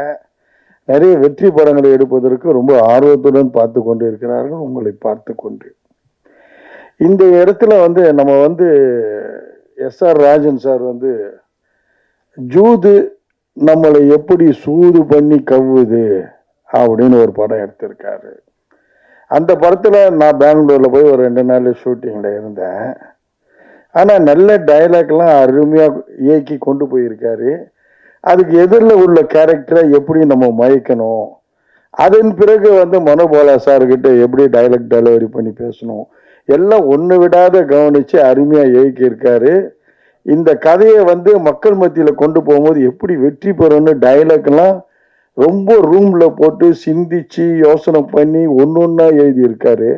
நிறைய வெற்றி படங்களை எடுப்பதற்கு ரொம்ப ஆர்வத்துடன் பார்த்து கொண்டு இருக்கிறார்கள். உங்களை பார்த்து கொண்டு இந்த இடத்துல வந்து நம்ம வந்து SR ராஜன் சார் வந்து ஜூது நம்மளை எப்படி சூது பண்ணி கவ்வுது அப்படின்னு ஒரு படம் எடுத்திருக்காரு. அந்த படத்துல நான் பெங்களூர்ல போய் ஒரு 2 நாள் ஷூட்டிங்ல இருந்தேன். ஆனா நல்ல டைலாக்லாம் அருமையா இயக்கி கொண்டு போயிருக்காரு. அதுக்கு எதிரில் உள்ள கேரக்டரை எப்படி நம்ம மயக்கணும், அதன் பிறகு வந்து மனோபாலா சார்கிட்ட எப்படி டைலாக் டெலிவரி பண்ணி பேசணும், எல்லாம் ஒன்று விடாத கவனிச்சு அருமையா இயக்கி இருக்காரு. இந்த கதையை வந்து மக்கள் மத்தியில கொண்டு போகும்போது எப்படி வெற்றி பெறணும்னு டைலாக்லாம் ரொம்ப ரூம்ல போட்டு சிந்திச்சு யோசனை பண்ணி ஒன்னொன்னா எழுதி இருக்காரு.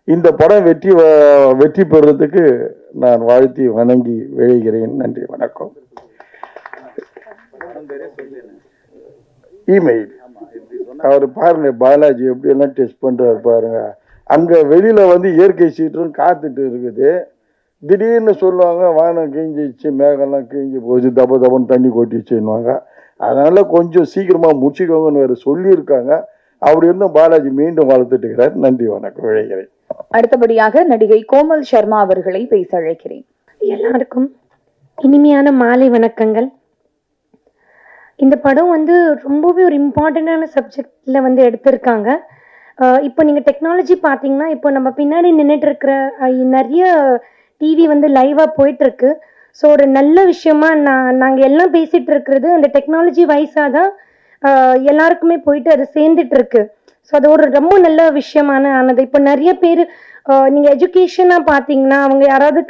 இந்த படம் வெற்றி பெறுறதுக்கு நான் வாழ்த்தி வணங்கி விழைகிறேன். நன்றி, வணக்கம். இமெயில் அவர் பாருங்க, பாலாஜி எப்படி எல்லாம் டெஸ்ட் பண்றாரு பாருங்க. அங்க வெளியில வந்து இயற்கை சீற்றம் காத்துட்டு இருக்குது. திடீர்னு சொல்லுவாங்க வானம் கிழிஞ்சிச்சு, மேகம்லாம் கிழிஞ்சு போச்சு, தபன்னு தண்ணி கொட்டிச்சுன்னுவாங்க. அதனால கொஞ்சம் சீக்கிரமா முடிச்சுக்கோங்கன்னு வேற சொல்லியிருக்காங்க. அப்படி இருந்தும் பாலாஜி மீண்டும் வளர்த்துட்டு இருக்கிறார். நன்றி, வணக்கம், விழைகிறேன். அடுத்தபடியாக நடிகை கோமல் சர்மா அவர்களை பேச அழைக்கிறேன். எல்லாருக்கும் இனிமையான மாலை வணக்கங்கள். இந்த படம் வந்து ரொம்பவே ஒரு இம்பார்ட்டண்டான சப்ஜெக்ட்ல வந்து எடுத்திருக்காங்க. இப்போ நீங்கள் டெக்னாலஜி பார்த்தீங்கன்னா, இப்போ நம்ம பின்னாடி நின்றுட்டு இருக்கிற நிறைய டிவி வந்து லைவாக போயிட்டுருக்கு. ஸோ ஒரு நல்ல விஷயமா நாங்கள் எல்லாம் பேசிகிட்டு இருக்கிறது அந்த டெக்னாலஜி வைஸாக தான் எல்லாருக்குமே போயிட்டு அது சேர்ந்துட்டு இருக்கு. ஸோ அது ஒரு ரொம்ப நல்ல விஷயமான ஆனது. இப்போ நிறைய பேர் நீங்கள் எஜுகேஷனாக பார்த்தீங்கன்னா, அவங்க யாராவது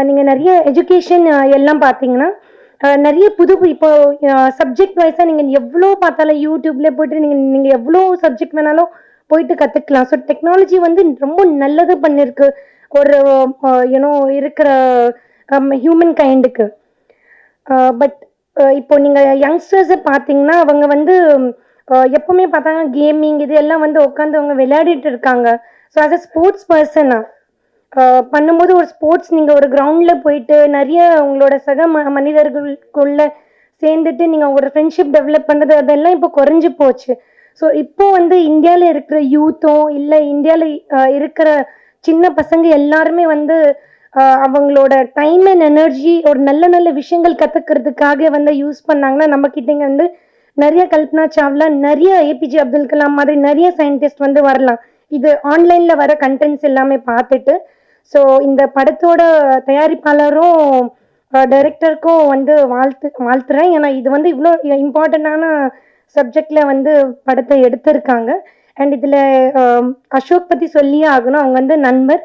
நீங்கள் நிறைய எஜுகேஷன் எல்லாம் பார்த்தீங்கன்னா நிறைய புது இப்போ சப்ஜெக்ட் வைஸாக நீங்கள் எவ்வளோ பார்த்தாலும் யூடியூப்ல போயிட்டு நீங்கள் எவ்வளோ சப்ஜெக்ட் வேணாலும் போயிட்டு கற்றுக்கலாம். ஸோ டெக்னாலஜி வந்து ரொம்ப நல்லது பண்ணியிருக்கு ஒரு யூனோ இருக்கிற ஹியூமன் கைண்டுக்கு. பட் இப்போ நீங்கள் யங்ஸ்டர்ஸை பார்த்தீங்கன்னா, அவங்க வந்து எப்பவுமே பார்த்தாங்க கேமிங் இது எல்லாம் வந்து உட்காந்து அவங்க விளையாடிட்டு இருக்காங்க. ஸோ ஆஸ் அ ஸ்போர்ட்ஸ் பர்சனா பண்ணும்போது ஒரு ஸ்போர்ட்ஸ் நீங்கள் ஒரு கிரவுண்டில் போயிட்டு நிறைய உங்களோட சக மனிதர்களுக்குள்ள சேர்ந்துட்டு நீங்கள் உங்களோட ஃப்ரெண்ட்ஷிப் டெவலப் பண்ணுறது அதெல்லாம் இப்போ குறைஞ்சி போச்சு. ஸோ இப்போ வந்து இந்தியாவில் இருக்கிற யூத்தும் இல்லை இந்தியாவில் இருக்கிற சின்ன பசங்க எல்லாருமே வந்து அவங்களோட டைம் அண்ட் எனர்ஜி ஒரு நல்ல நல்ல விஷயங்கள் கற்றுக்கிறதுக்காக வந்து யூஸ் பண்ணாங்கன்னா நம்மக்கிட்டேங்க வந்து நிறைய கல்பனா சாவ்லா, நிறைய ஏபிஜே அப்துல் கலாம் மாதிரி நிறைய சயின்டிஸ்ட் வந்து வரலாம். இது ஆன்லைனில் வர கண்டென்ட்ஸ் எல்லாமே பார்த்துட்டு. ஸோ இந்த படத்தோட தயாரிப்பாளரும் டைரக்டருக்கும் வந்து வாழ்த்துறேன். ஏன்னா இது வந்து இவ்வளோ இம்பார்ட்டண்ட்டான சப்ஜெக்டில் வந்து படத்தை எடுத்திருக்காங்க. அண்ட் இதில் அசோக் பற்றி சொல்லியே ஆகணும். அவங்க வந்து நண்பர்,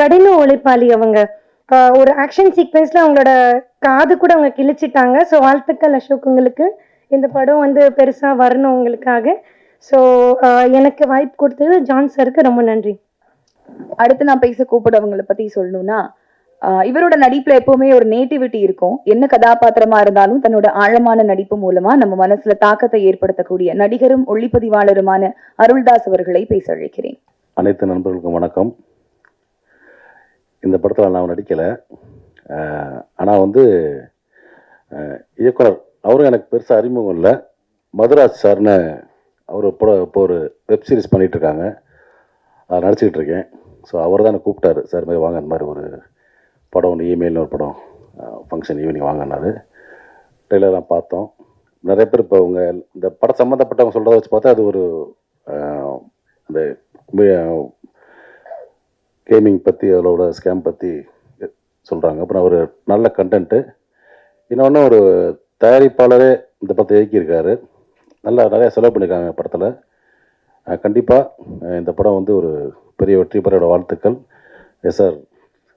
கடின உழைப்பாளி. அவங்க ஒரு ஆக்ஷன் சீக்வன்ஸில் அவங்களோட காது கூட அவங்க கிழிச்சிட்டாங்க. ஸோ வாழ்த்துக்கள் அசோக், உங்களுக்கு இந்த படம் வந்து பெருசாக வரணும் உங்களுக்காக. ஸோ எனக்கு வாய்ப்பு கொடுத்தது ஜான் சருக்கு ரொம்ப நன்றி. அடுத்து நான் பேச கூப்பிடுறவங்களை பத்தி சொல்லணும்னா, இவரோட நடிப்புல எப்பவுமே ஒரு நேட்டிவிட்டி இருக்கும். என்ன கதாபாத்திரமா இருந்தாலும் தன்னோட ஆழமான நடிப்பு மூலமா நம்ம மனசுல தாக்கத்தை ஏற்படுத்தக்கூடிய நடிகரும் ஒளிப்பதிவாளருமான அருள்தாஸ் அவர்களை பேச அழைக்கிறேன். அனைத்து நண்பர்களுக்கும் வணக்கம். இந்த படத்தில் நான் நடிக்கலை, ஆனால் வந்து இயக்குனர் அவரும் எனக்கு பெருசாக அறிமுகம் இல்லை. மதுராஜ் சார்னு அவர் இப்போ ஒரு வெப் சீரிஸ் பண்ணிகிட்ருக்காங்க, அதை நடிச்சுக்கிட்டு இருக்கேன். ஸோ அவர் தான் எனக்கு கூப்பிட்டாரு, சார் மாதிரி வாங்க, இந்த மாதிரி ஒரு படம் ஒன்று இமெயில்னு ஒரு படம் ஃபங்க்ஷன் ஈவினிங் வாங்கினாரு. ட்ரெய்லர்லாம் பார்த்தோம். நிறைய பேர் இப்போ அவங்க இந்த படம் சம்மந்தப்பட்டவங்க சொல்கிறத வச்சு பார்த்தா அது ஒரு இந்த கேமிங் பற்றி அதோட ஸ்கேம் பற்றி சொல்கிறாங்க. அப்புறம் ஒரு நல்ல கண்டென்ட்டு. இன்னொன்று ஒரு தயாரிப்பாளரே இந்த படத்தை இயக்கியிருக்காரு. நிறையா செலவு பண்ணியிருக்காங்க படத்தில். கண்டிப்பாக இந்த படம் வந்து ஒரு பெரிய வெற்றி பெற வாழ்த்துக்கள். சார்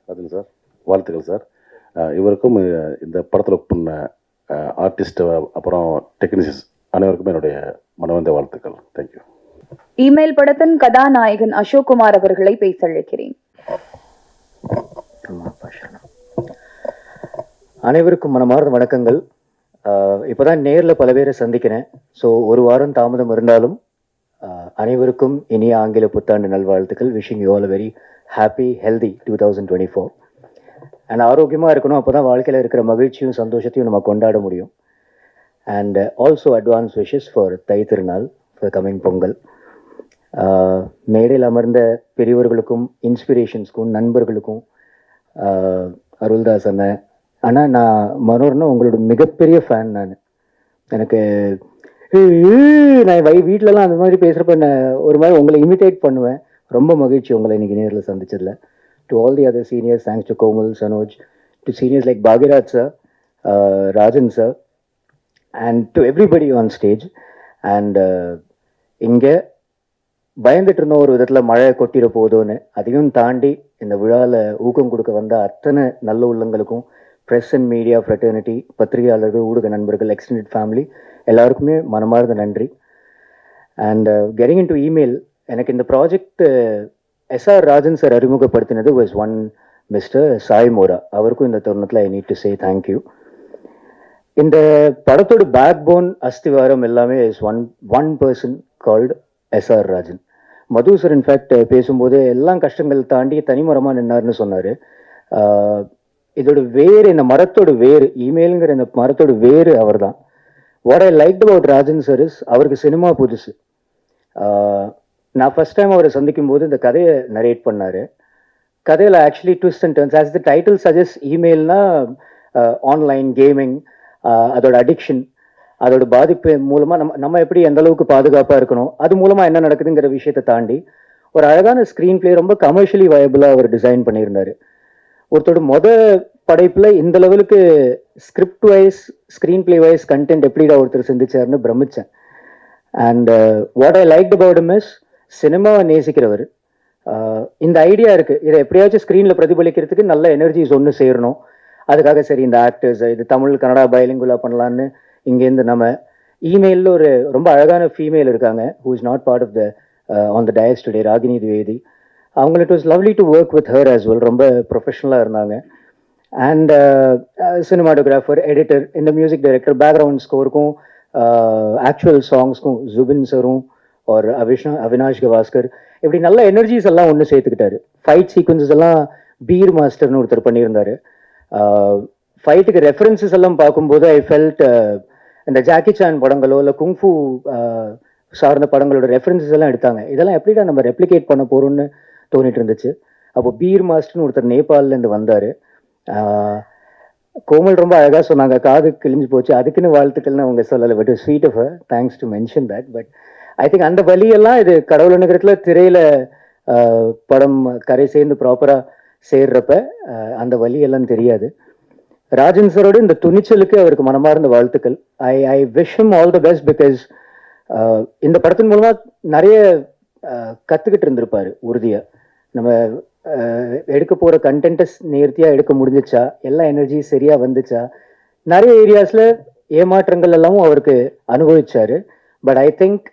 அதுங்க சார், வாழ்த்துக்கள் சார். இவருக்கும் இந்த படத்தில் ஒர்க் பண்ண ஆர்டிஸ்ட் அப்புறம் டெக்னீஷியன்ஸ் அனைவருக்குமே என்னுடைய மனவந்த வாழ்த்துக்கள். தேங்க்யூ. இமெயில் படத்தின் கதாநாயகன் அசோக் குமார் அவர்களை பேச அழைக்கிறேன். அனைவருக்கும் மனமார்ந்த வணக்கங்கள். இப்போதான் நேரில் பல பேரை சந்திக்கிறேன். ஸோ ஒரு வாரம் தாமதம் இருந்தாலும் அனைவருக்கும் இனிய ஆங்கில புத்தாண்டு நல்வாழ்த்துக்கள். Wishing you all very happy healthy 2024. And ஆரோக்கியமாக இருக்கணும். அப்போ தான் வாழ்க்கையில் இருக்கிற மகிழ்ச்சியும் சந்தோஷத்தையும் நம்ம கொண்டாட முடியும். And also advance wishes for thy திருநாள், ஃபார் கம்மிங் பொங்கல். மேடையில் அமர்ந்த பெரியவர்களுக்கும் இன்ஸ்பிரேஷன்ஸ்க்கும் நண்பர்களுக்கும் அருள்தாஸ் அண்ணன். ஆனால் நான் மனோர்னா உங்களோட மிகப்பெரிய ஃபேன். எனக்கு நான் வீட்டிலலாம் அந்த மாதிரி பேசுகிறப்ப நான் ஒரு மாதிரி உங்களை இமிட்டேட் பண்ணுவேன். ரொம்ப மகிழ்ச்சி உங்களை இன்னைக்கு நேரில் சந்திச்சதில். To all the other seniors, thanks to Komal, Sanoj, to seniors like Bhagyaraj sir, Rajan sir, and to everybody on stage. And இங்கே பயந்துட்டு இருந்தோம் ஒரு விதத்தில் மழை கொட்டிட போதோன்னு. அதையும் தாண்டி இந்த விழாவில் ஊக்கம் கொடுக்க வந்த அத்தனை நல்ல உள்ளங்களுக்கும், ப்ரெஸ் அண்ட் மீடியா ஃப்ரெட்டர்னிட்டி, பத்திரிகையாளர்கள், ஊடக நண்பர்கள், எக்ஸ்டெண்டட் ஃபேமிலி எல்லாருக்குமே மனமார்ந்த நன்றி. And getting in to email, எனக்கு இந்த ப்ராஜெக்ட் எஸ்ஆர் ராஜன் சார் அறிமுகப்படுத்தினது was one mister Sai Mora. அவருக்கும் இந்த தருணத்தில் I need to say thank you. இந்த படத்தோட பேக் போன் அஸ்திவாரம் எல்லாமே is one person called SR Rajan. Madhu sir in fact பேசும்போது எல்லாம் கஷ்டங்கள் தாண்டி தனிமரமாக நின்னார்னு சொன்னார். இதோட வேறு, இந்த மரத்தோட வேறு, இமெயிலுங்கிற இந்த மரத்தோட வேறு அவர் தான். What I like about Rajan sir is அவருக்கு சினிமா புதுசு. நான் ஃபர்ஸ்ட் டைம் அவரை சந்திக்கும் போது இந்த கதையை நரேட் பண்ணார். கதையில் actually twist and turns, as the title suggest, இமெயில்னா ஆன்லைன் கேமிங், அதோட அடிக்ஷன், அதோட பாதிப்பு மூலமாக நம்ம எப்படி எந்த அளவுக்கு பாதுகாப்பாக இருக்கணும், அது மூலமாக என்ன நடக்குதுங்கிற விஷயத்தை தாண்டி ஒரு அழகான ஸ்க்ரீன் பிளே, ரொம்ப கமர்ஷியலி வயபிளாக அவர் டிசைன் பண்ணியிருந்தார். ஒருத்தரோட படைப்பில் இந்த லெவலுக்கு script wise, screenplay wise, content எப்படிடா ஒருத்தர் சிந்திச்சாருன்னு பிரமிச்சேன். And what I like about him is சினிமாவை நேசிக்கிறவர். இந்த ஐடியா இருக்குது, இதை எப்படியாச்சும் ஸ்க்ரீனில் பிரதிபலிக்கிறதுக்கு நல்ல எனர்ஜிஸ் ஒன்று சேரணும். அதுக்காக சரி இந்த ஆக்டர்ஸ் இது தமிழ் கன்னடா பைலிங்குலாக பண்ணலான்னு இங்கேருந்து நம்ம இமெயிலில் ஒரு ரொம்ப அழகான ஃபீமேல் இருக்காங்க, who is not part of the on the dais today, Ragini Dwivedi. அவங்கள it was lovely to work with her as well. ரொம்ப ப்ரொஃபஷனலாக இருந்தாங்க. அண்ட் சினிமாட்டோகிராஃபர், எடிட்டர், இந்த மியூசிக் டைரக்டர், பேக்ரவுண்ட் ஸ்கோருக்கும் ஆக்சுவல் சாங்ஸ்க்கும் ஜுபின் சரும் ஒரு அவினாஷ் கவாஸ்கர், இப்படி நல்ல எனர்ஜிஸ் எல்லாம் ஒன்று சேர்த்துக்கிட்டாரு. ஃபைட் சீக்வன்சஸ் எல்லாம் பீர் மாஸ்டர்னு ஒருத்தர் பண்ணியிருந்தாரு. ஃபைட்டுக்கு ரெஃபரன்சஸ் எல்லாம் பார்க்கும்போது ஐ ஃபெல்ட் இந்த ஜாக்கி சான் படங்களோ இல்லை குங்ஃபூ சார்ந்த படங்களோட ரெஃபரன்சஸ் எல்லாம் எடுத்தாங்க. இதெல்லாம் எப்படிடா நம்ம ரெப்ளிகேட் பண்ண போகிறோம்னு தோணிட்டு இருந்துச்சு. அப்போ பீர் மாஸ்டர்னு ஒருத்தர் நேபாளிலேருந்து வந்தார். கோமல் ரொம்ப அழகாக சொன்னாங்க, காது கிழிஞ்சு போச்சு, அதுக்குன்னு வாழ்த்துக்கள்னு அவங்க சொல்லலை. But sweet of her, thanks to mention that. But I think அந்த வழியெல்லாம் இது கடவுள் நகரத்தில் திரையில் படம் கரை சேர்ந்து ப்ராப்பராக சேர்றப்ப அந்த வழியெல்லாம் தெரியாது. ராஜன் சரோட இந்த துணிச்சலுக்கு அவருக்கு மனமார்ந்த வாழ்த்துக்கள். I wish him all the best. Because இந்த படத்தின் மூலமாக நிறைய கற்றுக்கிட்டு இருந்திருப்பார் உறுதியாக. நம்ம எடுக்க போகிற கண்டென்ட்டை நேர்த்தியாக எடுக்க முடிஞ்சிச்சா, எல்லா எனர்ஜி சரியாக வந்துச்சா, நிறைய ஏரியாஸில் ஏமாற்றங்கள் எல்லாமும் அவருக்கு அனுபவிச்சார். பட் ஐ திங்க்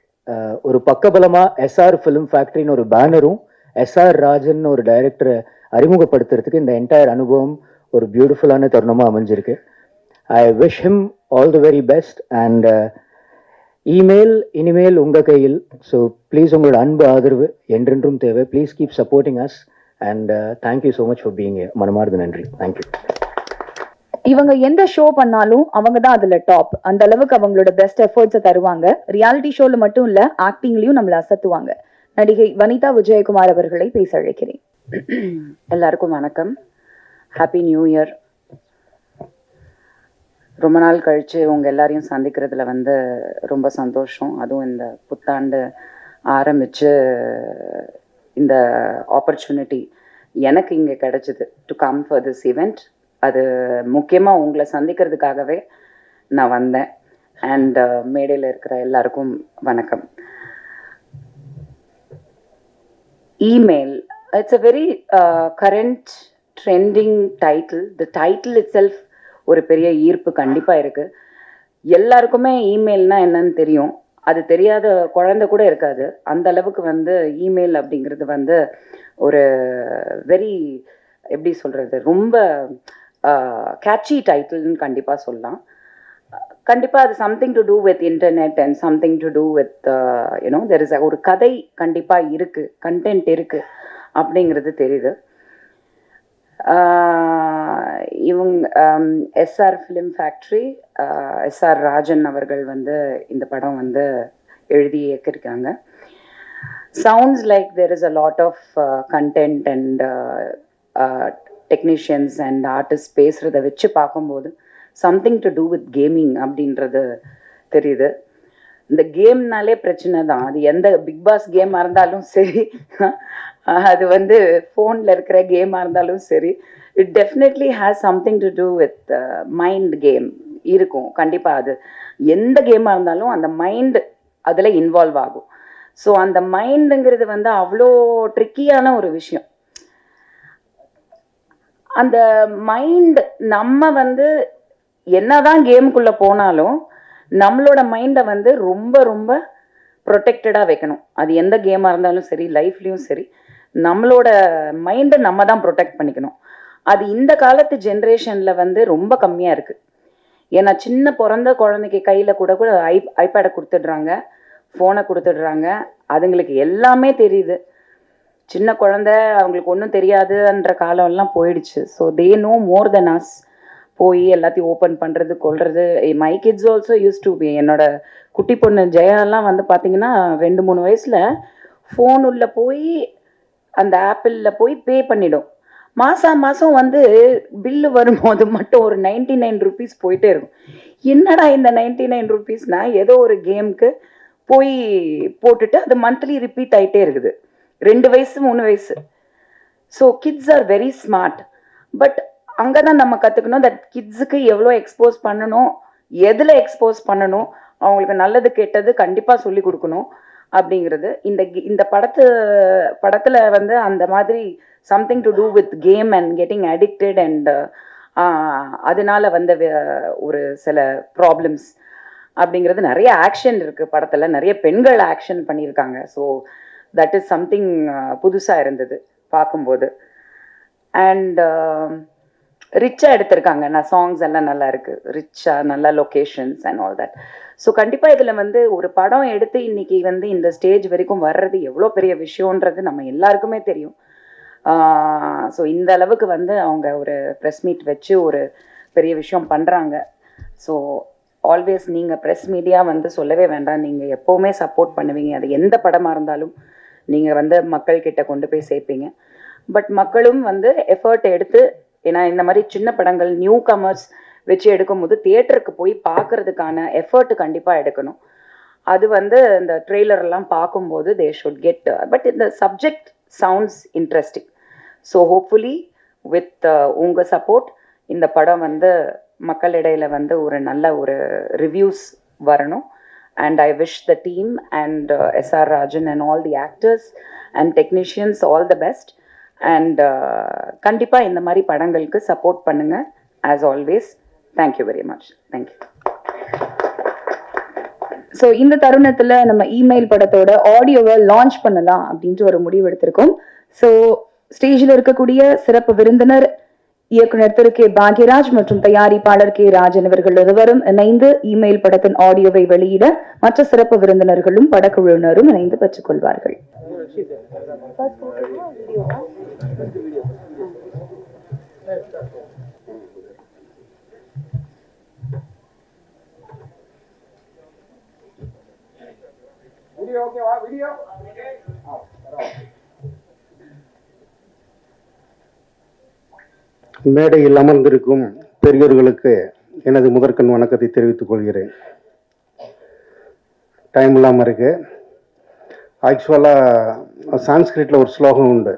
ஒரு பக்கபலமாக எஸ்ஆர் ஃபிலிம் ஃபேக்ட்ரின்னு ஒரு பேனரும் எஸ்ஆர் ராஜன் ஒரு டைரக்டரை அறிமுகப்படுத்துறதுக்கு இந்த என்டையர் அனுபவம் ஒரு பியூட்டிஃபுல்லான தருணமாக அமைஞ்சிருக்கு. I wish him all the very best. And email இனிமேல் உங்கள் கையில். ஸோ ப்ளீஸ் உங்களோட அன்பு ஆதரவு என்றென்றும் தேவை. Please keep supporting us. And thank you so much for being here. மனமார்ந்த நன்றி. தேங்க்யூ. இவங்க எந்த ஷோ பண்ணாலும் அவங்க தான் அதுல டாப். அந்த அளவுக்கு அவங்களோட பெஸ்ட் எஃபர்ட்ஸை தருவாங்க. ரியாலிட்டி ஷோல மட்டும் இல்ல, ஆக்டிங்லயும் நம்மள அசத்துவாங்க. நடிகை வனிதா விஜயகுமார் அவர்களை பேச அழைக்கிறேன். எல்லாருக்கும் வணக்கம். Happy new year. ரொம்ப நாள் கழிச்சு உங்க எல்லாரையும் சந்திக்கிறதுல ரொம்ப சந்தோஷம். அதுவும் இந்த புத்தாண்டு ஆரம்பிச்சு இந்த ஆப்பர்ச்சுனிட்டி எனக்கு இங்கே கிடைச்சிது to come for this event. அது முக்கியமாக உங்களை சந்திக்கிறதுக்காகவே நான் வந்தேன். அண்ட் மேடையில் இருக்கிற எல்லாருக்கும் வணக்கம். Email, it's a very current trending title. The title it self ஒரு பெரிய ஈர்ப்பு கண்டிப்பாக இருக்குது. எல்லாருக்குமே இமெயில்னால் என்னன்னு தெரியும். அது தெரியாத குழந்தை கூட இருக்காது. அந்த அளவுக்கு இமெயில் அப்படிங்கிறது ஒரு வெரி எப்படி சொல்கிறது, ரொம்ப கேட்சி டைட்டில்னு கண்டிப்பாக சொல்லலாம். கண்டிப்பாக அது something to do with internet and something to do with you know there is ஒரு கதை கண்டிப்பாக இருக்குது, கண்டென்ட் இருக்குது அப்படிங்கிறது தெரியுது. இவங்க S R film factory, S R Rajan அவர்கள் இந்த படம் எழுதி இயக்கியிருக்காங்க. Sounds like there is a lot of content and technicians and artist பேசுகிறத வச்சு பார்க்கும்போது something to do with gaming அப்படின்றது தெரியுது. இந்த கேம்னாலே பிரச்சனை தான். அது எந்த பிக் பாஸ் கேமாக இருந்தாலும் சரி, அது ஃபோனில் இருக்கிற கேமாக இருந்தாலும் சரி, it definitely has something to do with mind game இருக்கும். கண்டிப்பாக அது எந்த கேமாக இருந்தாலும் அந்த மைண்ட் அதில் இன்வால்வ் ஆகும். ஸோ அந்த மைண்டுங்கிறது அவ்வளோ ட்ரிக்கியான ஒரு விஷயம். அந்த மைண்ட் நம்ம என்னதான் கேமுக்குள்ளே போனாலும் நம்மளோட மைண்டை ரொம்ப ரொம்ப ப்ரொடெக்டடாக வைக்கணும். அது எந்த கேமாக இருந்தாலும் சரி, லைஃப்லேயும் சரி, நம்மளோட மைண்டை நம்ம தான் ப்ரொடெக்ட் பண்ணிக்கணும். அது இந்த காலத்து ஜென்ரேஷனில் ரொம்ப கம்மியாக இருக்குது. ஏன்னா சின்ன பிறந்த குழந்தைக்கு கையில் கூட ஐபேடை கொடுத்துடுறாங்க, ஃபோனை கொடுத்துடுறாங்க. அதுங்களுக்கு எல்லாமே தெரியுது. சின்ன குழந்தை அவங்களுக்கு ஒன்றும் தெரியாதுன்ற காலம்லாம் போயிடுச்சு. So they know more than us. போய் எல்லாத்தையும் ஓப்பன் பண்ணுறது கொள்வது. My kids also use to be. என்னோட குட்டி பொண்ணு ஜெயாலாம் வந்து பார்த்தீங்கன்னா 2-3 வயசில் ஃபோன் உள்ள போய் அந்த ஆப்பிளில் போய் பே பண்ணிடும். மாதம் வந்து பில்லு வரும்போது மட்டும் ஒரு 99 ருபீஸ் போயிட்டே இருக்கும். என்னடா இந்த 99 ருபீஸ்னா ஏதோ ஒரு கேமுக்கு போய் போட்டுட்டு அது மந்த்லி ரிப்பீட் ஆகிட்டே இருக்குது. 2 வயசு 3 வயசு. So kids are very smart. But அங்கே தான் நம்ம கற்றுக்கணும் தட் கிட்ஸுக்கு எவ்வளோ எக்ஸ்போஸ் பண்ணணும், எதில் எக்ஸ்போஸ் பண்ணணும், அவங்களுக்கு நல்லது கெட்டது கண்டிப்பாக சொல்லி கொடுக்கணும் அப்படிங்கிறது. இந்த படத்தில் வந்து அந்த மாதிரி something to do with game and getting addicted and அதனால வந்த ஒரு சில ப்ராப்ளம்ஸ் அப்படிங்கிறது. நிறைய ஆக்ஷன் இருக்குது படத்தில், நிறைய பெண்கள் ஆக்ஷன் பண்ணியிருக்காங்க. ஸோ தட் இஸ் சம்திங் புதுசாக இருந்தது பார்க்கும்போது. அண்ட் ரிச்சாக எடுத்திருக்காங்க. நான் சாங்ஸ் எல்லாம் நல்லா இருக்குது, ரிச்சாக நல்ல locations and all that. So கண்டிப்பாக இதில் வந்து ஒரு படம் எடுத்து இன்னைக்கு வந்து இந்த ஸ்டேஜ் வரைக்கும் வர்றது எவ்வளோ பெரிய விஷயன்றது நம்ம எல்லாருக்குமே தெரியும். ஸோ இந்த அளவுக்கு வந்து அவங்க ஒரு ப்ரெஸ் மீட் வச்சு ஒரு பெரிய விஷயம் பண்ணுறாங்க. ஸோ ஆல்வேஸ் நீங்கள் ப்ரெஸ் மீடியா வந்து சொல்லவே வேண்டாம், நீங்கள் எப்போவுமே சப்போர்ட் பண்ணுவீங்க. அது எந்த படமாக இருந்தாலும் நீங்கள் வந்து மக்கள்கிட்ட கொண்டு போய் சேர்ப்பீங்க. பட் மக்களும் வந்து எஃபர்ட் எடுத்து, ஏன்னா இந்த மாதிரி சின்ன படங்கள் நியூ கமர்ஸ் வச்சு எடுக்கும்போது தியேட்டருக்கு போய் பார்க்கறதுக்கான எஃபர்ட் கண்டிப்பாக எடுக்கணும். அது வந்து இந்த ட்ரெய்லர்லாம் பார்க்கும்போது தே ஷுட் கெட். பட் இந்த subject sounds interesting. So hopefully with உங்கள் சப்போர்ட் இந்த படம் வந்து மக்களிடையில் வந்து ஒரு நல்ல ஒரு ரிவ்யூஸ் வரணும். And I wish the team and SR Rajan and all the actors and technicians all the best. And கண்டிப்பாக இந்த மாதிரி படங்களுக்கு சப்போர்ட் பண்ணுங்கள் as always. Thank you very much. Thank you. So இந்த தருணத்தில் நம்ம இமெயில் படத்தோட ஆடியோவை லான்ச் பண்ணலாம் அப்படின்ட்டு ஒரு முடிவு எடுத்திருக்கோம். ஸோ ஸ்டேஜில் இருக்கக்கூடிய சிறப்பு விருந்தினர் இயக்குனர் திரு கே பாக்யராஜ் மற்றும் தயாரிப்பாளர் கே ராஜன் இவர்கள் இருவரும் இணைந்து இமெயில் படத்தின் ஆடியோவை வெளியிட மற்ற சிறப்பு விருந்தினர்களும் படக்குழுவினரும் இணைந்து பெற்றுக்கொள்வார்கள். மேடையில் அமர்ந்திருக்கும் பெரியோர்களுக்கு எனது முதற்கண் வணக்கத்தை தெரிவித்துக் கொள்கிறேன். டைம் இல்லாமல் இருக்கு. ஆக்சுவலாக சான்ஸ்கிரிட்டில் ஒரு ஸ்லோகம் உண்டு,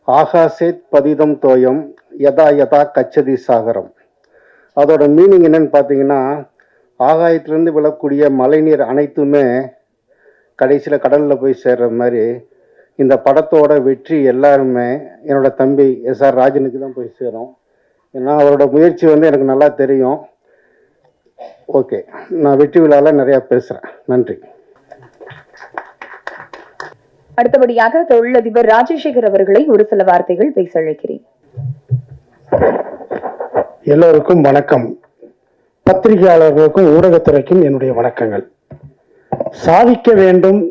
ஆகாசேத் பதிதம் தோயம் யதா யதா கச்சதி சாகரம். அதோட மீனிங் என்னன்னு பார்த்தீங்கன்னா, ஆகாயத்திலிருந்து விழக்கூடிய மழைநீர் அனைத்துமே கடைசியில் கடலில் போய் சேர்ற மாதிரி இந்த படத்தோட வெற்றி எல்லாருமே என்னோட தம்பி எஸ்ஆர் ராஜனுக்கு தான் போய் சேரும். ஏன்னா அவரோட முயற்சி வந்து எனக்கு நல்லா தெரியும். ஓகே, நான் வெற்றி விழாவில் நிறையா பேசுகிறேன். நன்றி. அடுத்தபடியாக தொழிலதிபர் ராஜசேகர் அவர்களை ஒரு சில வார்த்தைகள் பேச அழைக்கிறேன். எல்லோருக்கும் வணக்கம். பத்திரிகையாளர்களுக்கும் ஊடகத்துறைக்கும் என்னுடைய வணக்கங்கள். சாதிக்க வேண்டும்,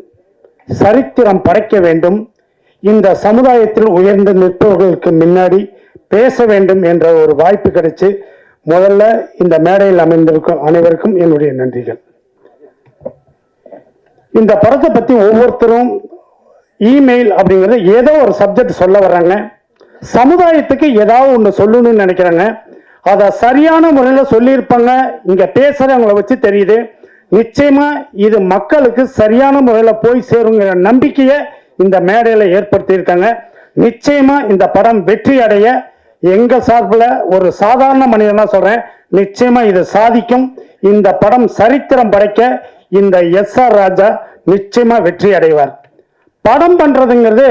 சரித்திரம் படைக்க வேண்டும், இந்த சமுதாயத்தில் உயர்ந்து நிற்பவர்களுக்கு முன்னாடி பேச வேண்டும் என்ற ஒரு வாய்ப்பு கிடைச்சு முதல்ல இந்த மேடையில் அமைந்திருக்கும் அனைவருக்கும் என்னுடைய நன்றிகள். இந்த படத்தை பத்தி ஒவ்வொருத்தரும் இமெயில் அப்படிங்கிறது ஏதோ ஒரு சப்ஜெக்ட் சொல்ல வர்றாங்க, சமுதாயத்துக்கு ஏதாவது ஒன்று சொல்லணும்னு நினைக்கிறாங்க. அதை சரியான முறையில் சொல்லியிருப்பாங்க. இங்க பேசுறவங்களை வச்சு தெரியுது. நிச்சயமா இது மக்களுக்கு சரியான முறையில் போய் சேருங்கிற நம்பிக்கையை இந்த மேடையில் ஏற்படுத்தியிருக்காங்க. நிச்சயமா இந்த படம் வெற்றி அடைய எங்க சார்பில் ஒரு சாதாரண மனிதனா சொல்றேன், நிச்சயமா இது சாதிக்கும். இந்த படம் சரித்திரம் படைக்க இந்த எஸ்ஆர் ராஜா நிச்சயமா வெற்றி அடைவார். படம் பண்றதுங்கிறது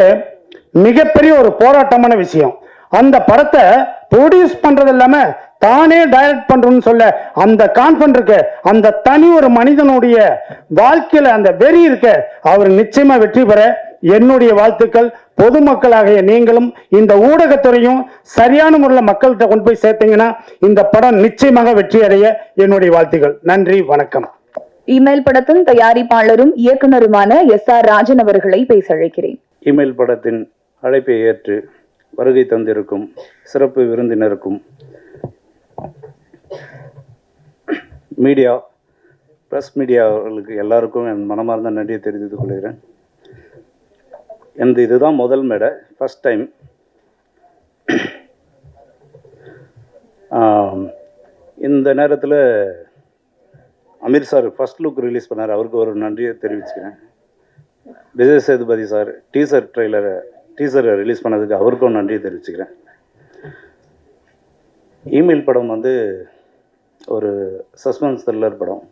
மிகப்பெரிய ஒரு போராட்டமான விஷயம். அந்த படத்தை ப்ரொடியூஸ் பண்றது இல்லாம தானே டைரக்ட் பண்றோம்னு சொல்ல அந்த கான்ஃபிடன்ட் இருக்கு. அந்த தனி ஒரு மனிதனுடைய வாழ்க்கையில அந்த வெறி இருக்கு. அவர் நிச்சயமா வெற்றி பெற என்னுடைய வாழ்த்துக்கள். பொதுமக்களாகிய நீங்களும் இந்த ஊடகத்துறையும் சரியான முறையில் மக்கள்கிட்ட கொண்டு போய் சேர்த்தீங்கன்னா இந்த படம் நிச்சயமாக வெற்றி அடைய என்னுடைய வாழ்த்துக்கள். நன்றி, வணக்கம். இமெயில் படத்தின் தயாரிப்பாளரும் இயக்குனருமான எஸ்ஆர் ராஜன் அவர்களை பேச அழைக்கிறேன். இமெயில் படத்தின் அழைப்பை ஏற்று வருகை தந்திருக்கும் சிறப்பு விருந்தினருக்கும் மீடியா, ப்ரெஸ் மீடியாவுக்கு எல்லாருக்கும் என் மனமார்ந்த நன்றியை தெரிவித்துக் கொள்கிறேன். எனது இதுதான் முதல் மேடை, ஃபஸ்ட் டைம். இந்த நேரத்தில் Aamir sir first look release பண்ணார், அவருக்கு ஒரு நன்றியை தெரிவிச்சுக்கிறேன். விஜய் சேதுபதி சார் டீசரை ரிலீஸ் பண்ணதுக்கு அவருக்கும் நன்றியை தெரிவிச்சுக்கிறேன். இமெயில் படம் வந்து ஒரு சஸ்பென்ஸ் த்ரில்லர் படம்.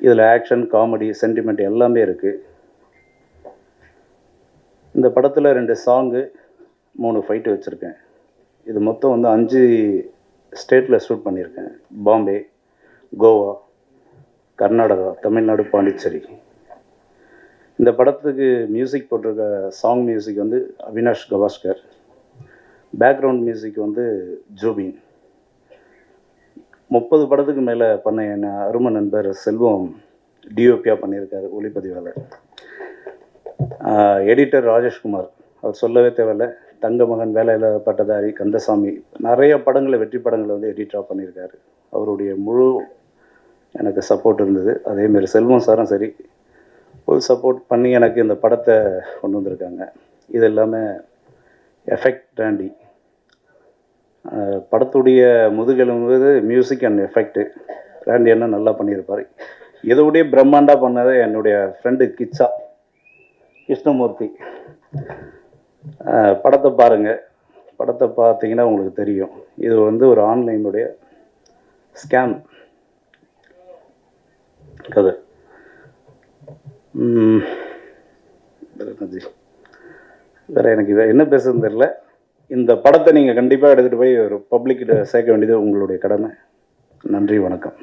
இதில் ஆக்ஷன், காமெடி, சென்டிமெண்ட் எல்லாமே இருக்குது. இந்த படத்தில் 2 சாங்கு, 3 ஃபைட்டு வச்சுருக்கேன். இது மொத்தம் வந்து 5 ஸ்டேட்டில் ஷூட் பண்ணியிருக்கேன். பாம்பே, கோவா, கர்நாடகா, தமிழ்நாடு, பாண்டிச்சேரி. இந்த படத்துக்கு மியூசிக் போட்டிருக்க சாங் மியூசிக் வந்து அவினாஷ் கவாஸ்கர். பேக்ரவுண்ட் மியூசிக் வந்து ஜூபின். 30 படத்துக்கு மேலே பண்ண என் அருமை நண்பர் செல்வம் டிஓபியாக பண்ணியிருக்காரு, ஒளிப்பதிவாளர். எடிட்டர் ராஜேஷ்குமார், அவர் சொல்லவே தேவையில்லை. தங்க மகன், வேலையில் பட்டதாரி, கந்தசாமி, நிறைய படங்களை, வெற்றி படங்களை வந்து எடிட்டராக பண்ணியிருக்காரு. அவருடைய முழு எனக்கு சப்போர்ட் இருந்தது. அதேமாரி செல்வம் சாரும் சரி, ஃபுல் சப்போர்ட் பண்ணி எனக்கு இந்த படத்தை கொண்டு வந்திருக்காங்க. இது எல்லாமே எஃபெக்ட் டாண்டி. படத்துடைய முதுகெலும்பு மியூசிக் அண்ட் எஃபெக்ட்டு. ராண்டி என்ன நல்லா பண்ணியிருப்பார். இதோடைய பிரம்மாண்டாக பண்ணது என்னுடைய ஃப்ரெண்டு கிருஷ்ணமூர்த்தி. படத்தை பாருங்கள், படத்தை பார்த்தீங்கன்னா உங்களுக்கு தெரியும். இது வந்து ஒரு ஆன்லைனுடைய ஸ்கேம் கதை. வேறு எனக்கு என்ன பேசுறதுன்னு தெரியல. இந்த படத்தை நீங்கள் கண்டிப்பாக எடுத்துகிட்டு போய் ஒரு பப்ளிக்கிட்ட சேர்க்க வேண்டியது உங்களுடைய கடமை. நன்றி, வணக்கம்.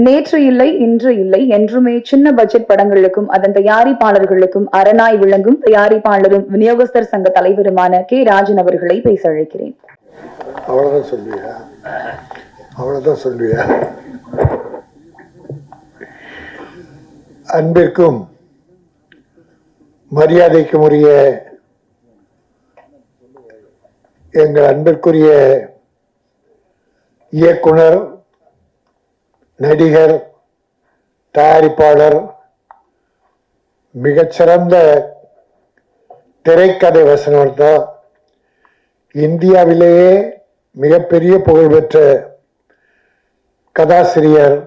நேற்று இல்லை, இன்று இல்லை, என்றுமே சின்ன பட்ஜெட் படங்களுக்கும் அதன் தயாரிப்பாளர்களுக்கும் அரணாய் விளங்கும் தயாரிப்பாளரும் விநியோகஸ்தர் சங்க தலைவருமான கே. ராஜன் அவர்களை பேச அழைக்கிறேன். அவ்வளோதான் சொல்லுவியா? அவ்வளோதான் சொல்லுவியா? அன்பிற்கும் மரியாதைக்கும் உரிய எங்கள் அன்பிற்குரிய இயக்குனர், நடிகர், தயாரிப்பாளர், மிகச்சிறந்த திரைக்கதை வசனகர்த்தா, இந்தியாவிலேயே மிகப்பெரிய புகழ்பெற்ற கதாசிரியர்,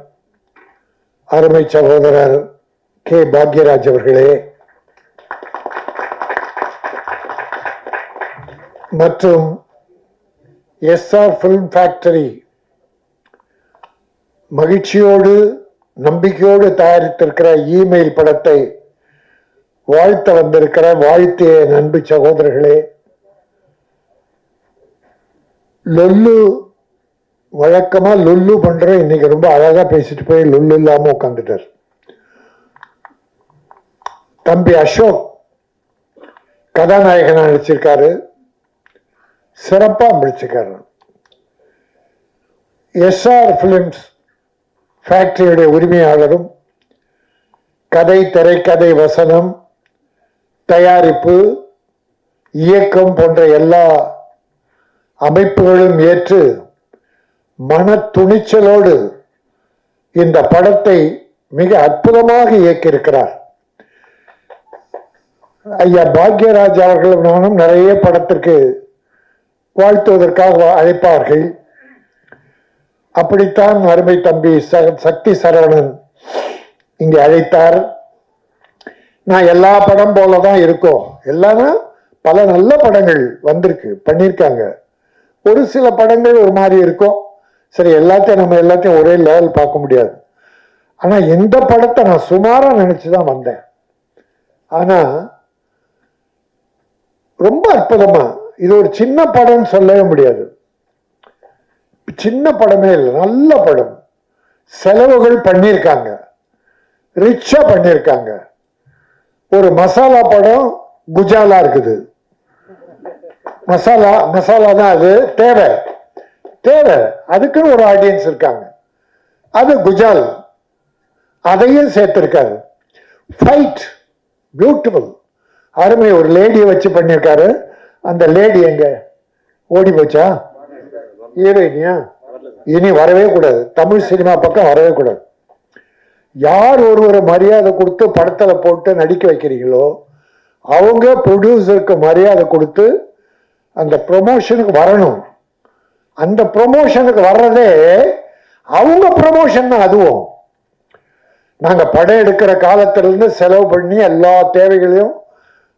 அருமை சகோதரர் கே. பாக்யராஜ் அவர்களே, மற்றும் எஸ்ஆர் ஃபிலிம் ஃபேக்டரி மகிழ்ச்சியோடு நம்பிக்கையோடு தயாரித்திருக்கிற இமெயில் படத்தை வாழ்த்த வந்திருக்கிற வாழ்த்திய அன்பு சகோதரர்களே, லொல்லு வழக்கமா லொல்லு பண்ற, இன்னைக்கு ரொம்ப அழகா பேசிட்டு போய் லொல்லு இல்லாம உட்காந்துட்டார். தம்பி அசோக் கதாநாயகனா நடிச்சிருக்காரு, சிறப்பா நடிச்சிருக்காரு. எஸ்ஆர் பிலிம்ஸ் ஃபேக்டரியுடைய உரிமையாளரும் கதை, திரைக்கதை, வசனம், தயாரிப்பு, இயக்கம் போன்ற எல்லா அமைப்புகளும் ஏற்று மன துணிச்சலோடு இந்த படத்தை மிக அற்புதமாக இயக்கியிருக்கிறார். ஐயா பாக்யராஜ் அவர்களும் நானும் நிறைய படத்திற்கு வாழ்த்துவதற்காக அழைப்பார்கள். அப்படித்தான் அருமை தம்பி சக்தி சரவணன் இங்கே அழைத்தார். நான் எல்லா படம் போலதான் இருக்கோம். எல்லாமே பல நல்ல படங்கள் வந்திருக்கு, பண்ணியிருக்காங்க. ஒரு சில படங்கள் ஒரு மாதிரி இருக்கும். சரி, நம்ம எல்லாத்தையும் ஒரே லெவல் பார்க்க முடியாது. ஆனா இந்த படத்தை நான் சுமாரா நினைச்சுதான் வந்தேன். ஆனா ரொம்ப அற்புதமா, இது ஒரு சின்ன படம்னு சொல்லவே முடியாது. சின்ன படமே இல்லை, நல்ல படம். செலவுகள் பண்ணியிருக்காங்க, ரிச்சா பண்ணியிருக்காங்க. ஒரு மசாலா படம் குஜாலா இருக்குது. மசாலா தான் அது தேவை. அதுக்குன்னு ஒரு ஆடியன்ஸ் இருக்காங்க. அது குஜால், அதையும் சேர்த்திருக்காரு. ஃபைட் பியூட்டிஃபுல், அருமை. ஒரு லேடியை வச்சு பண்ணியிருக்காரு. அந்த லேடி எங்க ஓடி போச்சா? ஹீரோயினியா இனி வரவே கூடாது, தமிழ் சினிமா பக்கம் வரவே கூடாது. யார் ஒருவரை மரியாதை கொடுத்து படத்துல போட்டு நடிக்க வைக்கிறீங்களோ அவங்க ப்ரொடியூசருக்கு மரியாதை கொடுத்து அந்த ப்ரொமோஷனுக்கு வரணும். அந்த ப்ரொமோஷனுக்கு வர்றதே அவங்க ப்ரொமோஷன் தான். அதுவும் நாங்க படம் எடுக்கிற காலத்திலிருந்து செலவு பண்ணி எல்லா தேவைகளையும்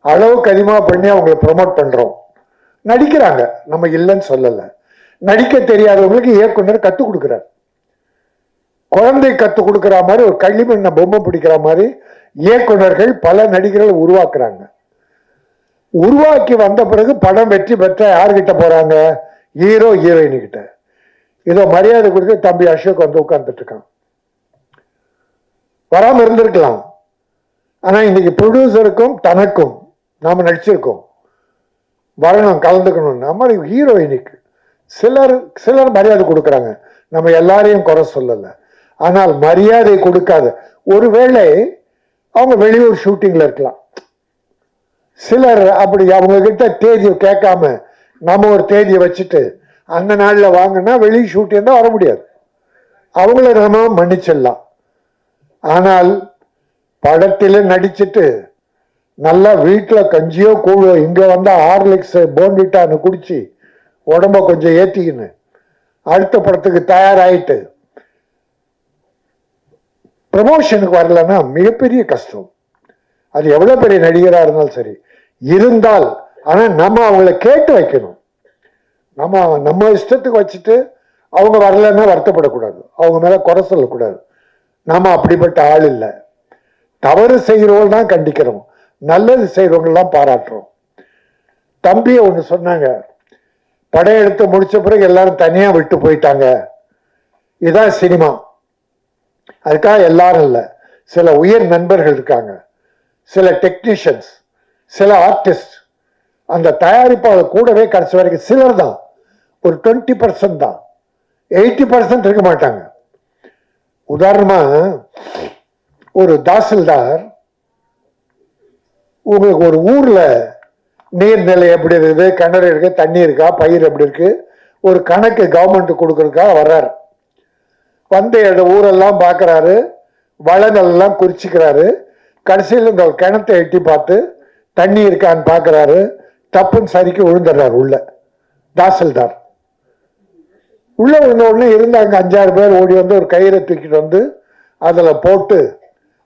அளவுக்கு அதிகமா பண்ணி அவங்களை ப்ரொமோட் பண்றோம். நடிக்கிறாங்க, நம்ம இல்லைன்னு சொல்லலை. நடிக்க தெரியாதவங்களுக்கு இயக்குனர் கற்றுக் கொடுக்குறார். குழந்தை கற்றுக் கொடுக்குற மாதிரி ஒரு களிமண்ண பொம்மை பிடிக்கிற மாதிரி இயக்குனர்கள் பல நடிகர்களை உருவாக்குறாங்க. உருவாக்கி வந்த பிறகு படம் வெற்றி பெற்ற யார்கிட்ட போறாங்க? ஹீரோ ஹீரோயின் கிட்ட. இதோ மரியாதை கொடுத்து தம்பி அசோக் வந்து உட்கார்ந்துட்டு இருக்கான். வராம இருந்திருக்கலாம், ஆனா இன்னைக்கு ப்ரொடியூசருக்கும் தனக்கும் நாம நடிச்சிருக்கோம், வரணும் கலந்துக்கணும். நம்ம ஹீரோயினுக்கு சிலர் மரியாதை கொடுக்குறாங்க, நம்ம எல்லாரையும் குறை சொல்லல. ஆனால் மரியாதை கொடுக்காத, ஒருவேளை அவங்க வெளியூர் ஷூட்டிங்ல இருக்கலாம், சிலர் அப்படி அவங்க கிட்ட தேதியை கேட்காம நம்ம ஒரு தேதியை வச்சுட்டு அந்த நாள்ல வாங்கினா வெளி ஷூட்டிங் தான் வர முடியாது, அவங்கள நம்ம மன்னிச்சிடலாம். ஆனால் படத்தில நடிச்சுட்டு நல்லா வீட்டுல கஞ்சியோ கூழோ இங்க வந்தா ஹார்லிக்ஸ் போன்விட்டான்னு குடிச்சு உடம்ப கொஞ்சம் ஏத்திக்கின்னு அடுத்த படத்துக்கு தயாராயிட்டு ப்ரமோஷனுக்கு வரலன்னா மிகப்பெரிய கஷ்டம். அது எவ்வளவு பெரிய நடிகரா இருந்தாலும் சரி இருந்தால், ஆனா நம்ம அவங்கள கேட்டு வைக்கணும். நம்ம இஷ்டத்துக்கு வச்சுட்டு அவங்க வரலன்னா வருத்தப்படக்கூடாது, அவங்க மேல குறை சொல்லக்கூடாது. நாம அப்படிப்பட்ட ஆள் இல்லை. தவறு செய்கிறவங்க தான் கண்டிக்கிறோம், நல்லது செய்யறவங்கெல்லாம் பாராட்டுறோம். தம்பியை ஒண்ணு சொன்னாங்க, படம் எடுத்து முடிச்ச பிறகு எல்லாரும் தனியா விட்டு போயிட்டாங்க, இதான் சினிமா. அதுக்காக எல்லாரும் இல்லை, சில உயர் நண்பர்கள் இருக்காங்க, சில டெக்னீஷியன்ஸ், சில ஆர்டிஸ்ட், அந்த தயாரிப்பாளர் கூடவே கடைசி வரைக்கும் சிலர் தான், ஒரு 20% தான், 80% இருக்க மாட்டாங்க. உதாரணமா ஒரு தாசில்தார் உங்களுக்கு ஒரு ஊர்ல நீர்நிலை எப்படி இருக்குது, கிணறு இருக்கு, தண்ணி இருக்கா, பயிர் எப்படி இருக்கு, ஒரு கணக்கு கவர்மெண்ட் கொடுக்கறதுக்காக வர்றாரு. வந்து ஊரெல்லாம் பார்க்கறாரு, வளங்கள் எல்லாம் குறிச்சிக்கிறாரு. கடைசியில் இந்த கிணத்தை எட்டி பார்த்து தண்ணி இருக்கான்னு பார்க்கறாரு, தப்புன்னு சரிக்கு விழுந்துடுறாரு உள்ள. தாசில்தார் உள்ள விழுந்த உடனே இருந்தாங்க 5-6 பேர் ஓடி வந்து ஒரு கயிறை தூக்கிட்டு வந்து அதுல போட்டு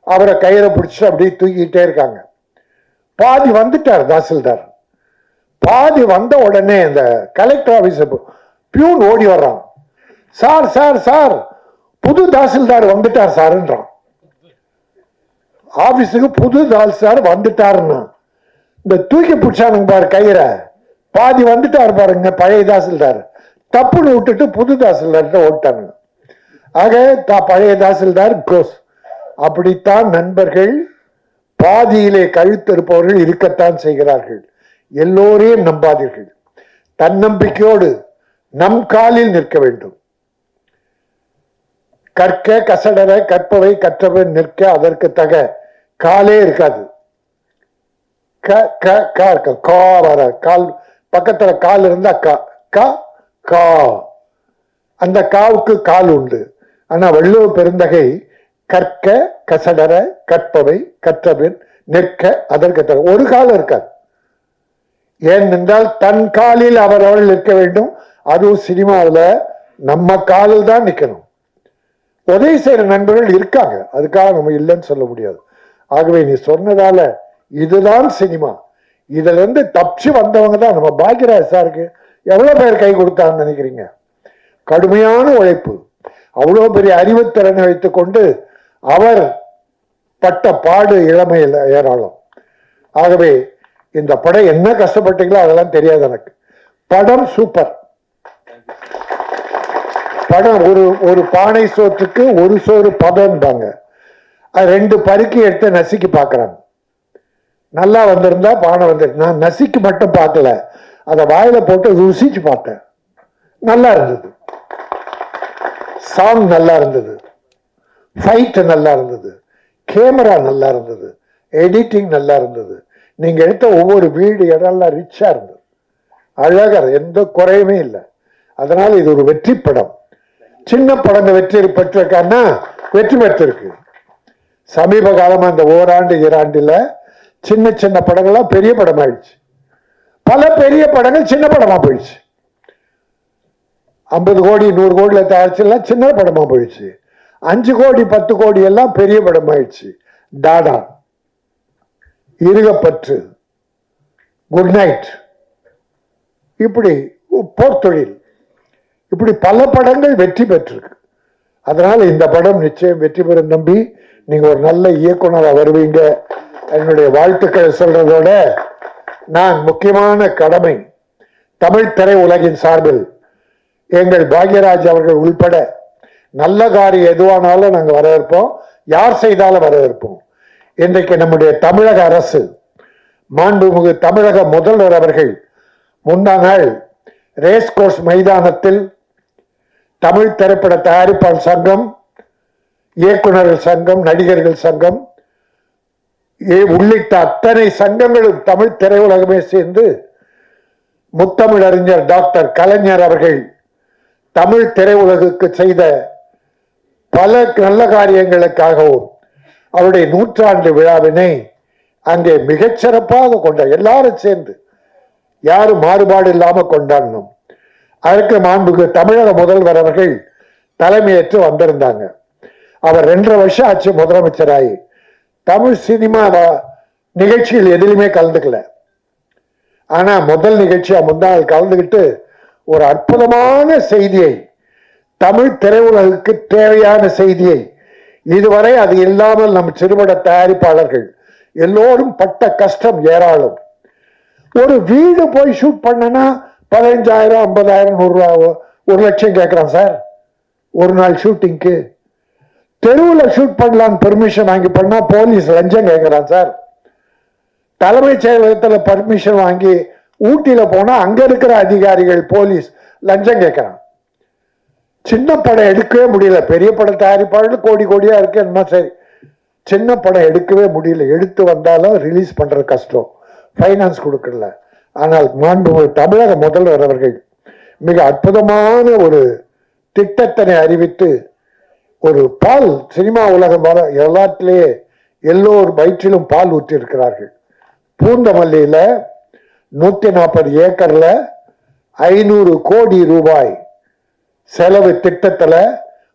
அவரை கயிறை பிடிச்சிட்டு அப்படியே தூக்கிட்டே இருக்காங்க. பாதி வந்துட்டார் தாசில்தார். பாதி வந்த உடனே இந்த கலெக்டர் ஆபீஸ் பியூன் ஓடி வர்றான். சார் சார் சார், புது தாசில்தார் வந்துட்டார் சார்ன்றான். ஆபீஸுக்கு புது தாசில்தார் வந்துட்டாருன்னா இந்த தூக்கி பிடிச்சானுங்க பாரு கயிறை, பாதி வந்துட்டாரு பாருங்க பழைய தாசில்தார், தப்புன்னு விட்டுட்டு புது தாசில்தார்கிட்ட ஓட்டானுங்க. ஆக பழைய தாசில்தார் க்ளோஸ். அப்படித்தான் நண்பர்கள் பாதியிலே கழுத்திருப்பவர்கள் இருக்கத்தான் செய்கிறார்கள். எல்லோரையும் நம்பாதீர்கள். தன்னம்பிக்கையோடு நம் காலில் நிற்க வேண்டும். கற்க கசடர கற்பவை கற்றவன் நிற்க அதற்கு தக காலே இருக்காது. கால் பக்கத்துல கால் இருந்தா கா, அந்த காவுக்கு கால் உண்டு. ஆனா வள்ளுவ பெருந்தகை கற்க கசடர கற்பவை கற்றபின் நிற்க அதற்கு தக, ஒரு காலம் இருக்காது. ஏனென்றால் தன் காலில் அவரவர்கள் நிற்க வேண்டும். அதுவும் சினிமாவில் நம்ம காலில் தான் நிற்கணும். உதவி செய்யற நண்பர்கள் இருக்காங்க, அதுக்காக நம்ம இல்லைன்னு சொல்ல முடியாது. ஆகவே நீ சொன்னதால இதுதான் சினிமா, இதுல இருந்து தப்பிச்சு வந்தவங்க தான் நம்ம. பாக்யராஜ் சாருக்கு எவ்வளவு பேர் கை கொடுத்தான்னு நினைக்கிறீங்க? கடுமையான உழைப்பு, அவ்வளவு பெரிய அறிவுத்திறனை வைத்துக் கொண்டு அவர் பட்ட பாடு இளமையில் ஏராளம். ஆகவே இந்த படம் என்ன கஷ்டப்பட்டீங்களோ அதெல்லாம் தெரியாது எனக்கு. படம் சூப்பர். படம் ஒரு பானை சோற்றுக்கு ஒரு சோறு பதம்பாங்க. 2 பருக்கி எடுத்து நசுக்கி பார்க்கறாங்க. நல்லா வந்திருந்தா பானை வந்துருக்கு. நான் நசுக்கி மட்டும் பார்க்கல, அதை வாயில போட்டு ருசிச்சு பார்த்தேன். நல்லா இருந்தது, சாங் நல்லா இருந்தது, ஃபைட் நல்லா இருந்தது, கேமரா நல்லா இருந்தது, எடிட்டிங் நல்லா இருந்தது. நீங்க எடுத்த ஒவ்வொரு வீடு இடம்லாம் ரிச்சா இருந்தது, அழகா, எந்த குறையுமே இல்லை. அதனால இது ஒரு வெற்றி படம். சின்ன படங்கள் வெற்றி பெற்றிருக்கான்னா வெற்றி பெற்றிருக்கு. சமீப காலமா இந்த ஓராண்டு 2 ஆண்டுல சின்ன சின்ன படங்கள்லாம் பெரிய படம் ஆயிடுச்சு. பல பெரிய படங்கள் சின்ன படமா போயிடுச்சு. 50 கோடி 100 கோடியில தயாரிச்செல்லாம் சின்ன படமா போயிடுச்சு. 5 கோடி 10 கோடி எல்லாம் பெரிய படம் ஆயிடுச்சு. டாடா, இருகப்பற்று, குட் நைட், இப்படி போர்த்தொழில், இப்படி பல படங்கள் வெற்றி பெற்றிருக்கு. அதனால இந்த படம் நிச்சயம் வெற்றி பெறும் நம்பி நீங்க ஒரு நல்ல இயக்குனராக வருவீங்க. என்னுடைய வாழ்த்துக்களை சொல்றதோட நான் முக்கியமான கடமை தமிழ் திரை உலகின் சார்பில் எங்கள் பாக்யராஜ் அவர்கள் உள்பட நல்ல காரியம் எதுவானாலும் நாங்கள் வரவேற்போம். யார் செய்தாலும் வரவேற்போம். இன்றைக்கு நம்முடைய தமிழக அரசு மாண்புமிகு தமிழக முதல்வர் அவர்கள் முந்தா நாள் ரேஸ் கோர்ஸ் மைதானத்தில் தமிழ் திரைப்பட தயாரிப்பாளர் சங்கம், இயக்குநர்கள் சங்கம், நடிகர்கள் சங்கம் உள்ளிட்ட அத்தனை சங்கங்களும் தமிழ் திரையுலகமே சேர்ந்து முத்தமிழறிஞர் டாக்டர் கலைஞர் அவர்கள் தமிழ் திரையுலகுக்கு செய்த பல நல்ல காரியங்களுக்காகவும் அவருடைய 100ஆண்டு விழாவினை அங்கே மிகச்சிறப்பாக எல்லாரும் சேர்ந்து யாரும் மாறுபாடு இல்லாம கொண்டாடணும். அதற்கு மாண்புக்கு தமிழக முதல்வர் அவர்கள் தலைமையேற்று வந்திருந்தாங்க. அவர் 2.5 வருஷம் ஆச்சு முதலமைச்சராகி. தமிழ் சினிமா நிகழ்ச்சிகள் எதிலுமே கலந்துக்கல. ஆனா முதல் நிகழ்ச்சியா முன்னாள் கலந்துகிட்டு ஒரு அற்புதமான செய்தியை, தமிழ் திரையுலகுக்கு தேவையான செய்தியை, இதுவரை அது இல்லாமல் நம் சிறுபட தயாரிப்பாளர்கள் எல்லோரும் பட்ட கஷ்டம் ஏராளம். ஒரு வீடு போய் ஷூட் பண்ணனா 15,000 50,000 100 ரூபா 1 லட்சம் கேட்கிறான் சார் ஒரு நாள் ஷூட்டிங்க்கு. தெருவில் ஷூட் பண்ணலான்னு பெர்மிஷன் வாங்கி பண்ணா போலீஸ் லஞ்சம் கேட்கிறான் சார். தலைமைச் செயலகத்தில் பர்மிஷன் வாங்கி ஊட்டியில போனா அங்க இருக்கிற அதிகாரிகள் போலீஸ் லஞ்சம் கேட்கிறான். சின்ன படம் எடுக்கவே முடியல. பெரிய படம் தயாரிப்பாளர்கள் கோடி கோடியா இருக்கு, என்ன சரி, சின்ன படம் எடுக்கவே முடியல. எடுத்து வந்தாலும் ரிலீஸ் பண்றது கஷ்டம், ஃபைனான்ஸ் கொடுக்கல. ஆனால் மாண்புமிகு தமிழக முதல்வர் அவர்கள் மிக அற்புதமான ஒரு திட்டத்தினை அறிவித்து ஒரு பால் சினிமா உலகம் எல்லாத்திலேயே எல்லோர் வயிற்றிலும் பால் ஊற்றி இருக்கிறார்கள். பூந்தமல்லியில 140 ஏக்கர்ல 500 கோடி ரூபாய் செலவு திட்டத்துல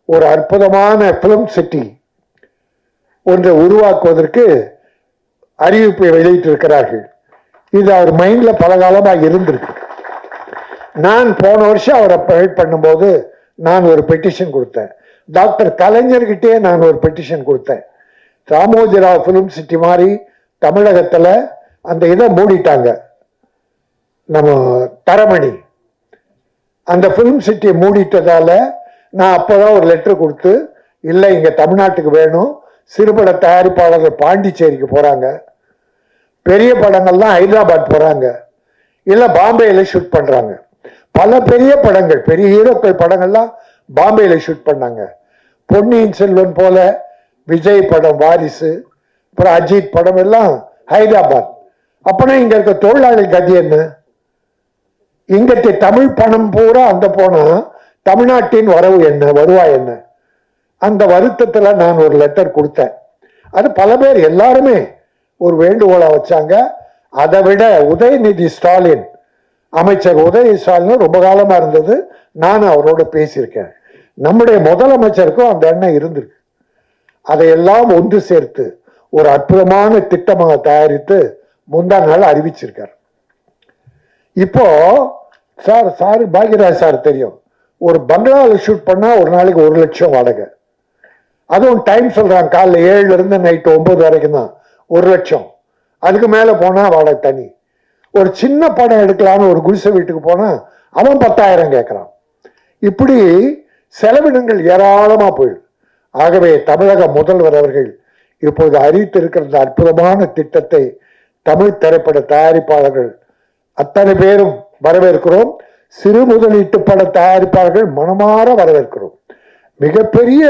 ஒரு அற்புதமான பிலிம் சிட்டி ஒன்றை உருவாக்குவதற்கு அறிவிப்பை வெளியிட்டிருக்கிறார்கள். இது அவர் மைண்ட்ல பல காலமாக இருந்திருக்கு. நான் போன வருஷம் அவரை வெயிட் பண்ணும்போது நான் ஒரு பெட்டிஷன் கொடுத்தேன். டாக்டர் கலைஞர்கிட்டே நான் ஒரு பெட்டிஷன் கொடுத்தேன். ராமோஜிராவ் பிலிம் சிட்டி மாதிரி தமிழகத்துல அந்த இதை மூடிட்டாங்க. நம்ம தரமணி அந்த பிலிம் சிட்டியை மூடிட்டதால நான் அப்போதான் ஒரு லெட்டர் கொடுத்து, இல்லை இங்க தமிழ்நாட்டுக்கு வேணும், சிறுபட தயாரிப்பாளர்கள் பாண்டிச்சேரிக்கு போறாங்க, பெரிய படங்கள்லாம் ஹைதராபாத் போறாங்க, இல்ல பாம்பேல ஷூட் பண்றாங்க. பல பெரிய படங்கள், பெரிய ஹீரோக்கள் படங்கள்லாம் பாம்பேல ஷூட் பண்ணாங்க. பொன்னியின் செல்வன் போல விஜய் படம் வாரிசு, அப்புறம் அஜித் படம் எல்லாம் ஹைதராபாத். அப்பனா இங்க இருக்க தொழிலாளி கதி என்ன? இங்கத்தை தமிழ் பணம் பூரா அந்த போனா தமிழ்நாட்டின் வரவு என்ன, வருவாய் என்ன? அந்த வருத்தத்துல நான் ஒரு லெட்டர் கொடுத்தேன். அது பல பேர் எல்லாருமே ஒரு வேண்டுகோளா வச்சாங்க. அதை விட உதயநிதி ஸ்டாலின், அமைச்சர் உதயநிதி ஸ்டாலின் ரொம்ப காலமா இருந்தது, நான் அவரோட பேசியிருக்கேன். நம்முடைய முதலமைச்சருக்கும் அந்த எண்ணம் இருந்திருக்கு. அதையெல்லாம் ஒன்று சேர்த்து ஒரு அற்புதமான திட்டமாக தயாரித்து முந்தா நாள் அறிவிச்சிருக்கார். இப்போ சார் பாக்யராஜ் சார் தெரியும், ஒரு பங்களாவில் ஷூட் பண்ணா ஒரு நாளைக்கு 1 லட்சம் வாடகை. அதுவும் டைம் சொல்றாங்க, காலைல 7 இருந்து நைட்டு 9 வரைக்கும் தான் 1 லட்சம். அதுக்கு மேல போனா வாடகை தனி. ஒரு சின்ன படம் எடுக்கலான்னு ஒரு குடிசை வீட்டுக்கு போனா அவன் 10,000 கேட்கிறான். இப்படி செலவினங்கள் ஏராளமா போயிடும். ஆகவே தமிழக முதல்வர் அவர்கள் இப்போது அறிவித்திருக்கிற இந்த அற்புதமான திட்டத்தை தமிழ் திரைப்பட தயாரிப்பாளர்கள் அத்தனை பேரும் வரவேற்கிறோம். சிறு முதலீட்டு பட தயாரிப்பாளர்கள் மனமாற வரவேற்கிறோம். மிகப்பெரிய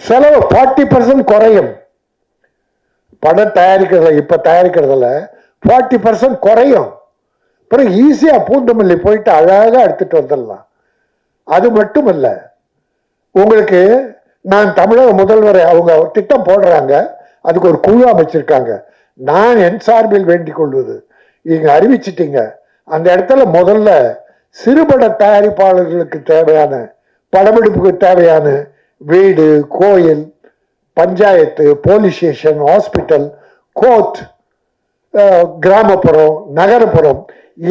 செலவு 40% குறையும். படம் தயாரிக்கிறதுல இப்ப தயாரிக்கிறதுல 40% குறையும். அப்புறம் ஈஸியா பூந்தமல்லி போயிட்டு அழகா எடுத்துட்டு வந்துடலாம். அது மட்டுமல்ல, உங்களுக்கு நான் தமிழக முதல்வரை அவங்க திட்டம் போடுறாங்க, அதுக்கு ஒரு குழு அமைச்சிருக்காங்க. நான் என் சார்பில் வேண்டிக் கொள்வது, நீங்க அறிவிச்சிட்டீங்க, அந்த இடத்துல முதல்ல சிறுபட தயாரிப்பாளர்களுக்கு தேவையான படமெடுப்புக்கு தேவையான வீடு, கோயில், panchayat, police station, hospital, court, கிராமப்புறம், நகரப்புறம்,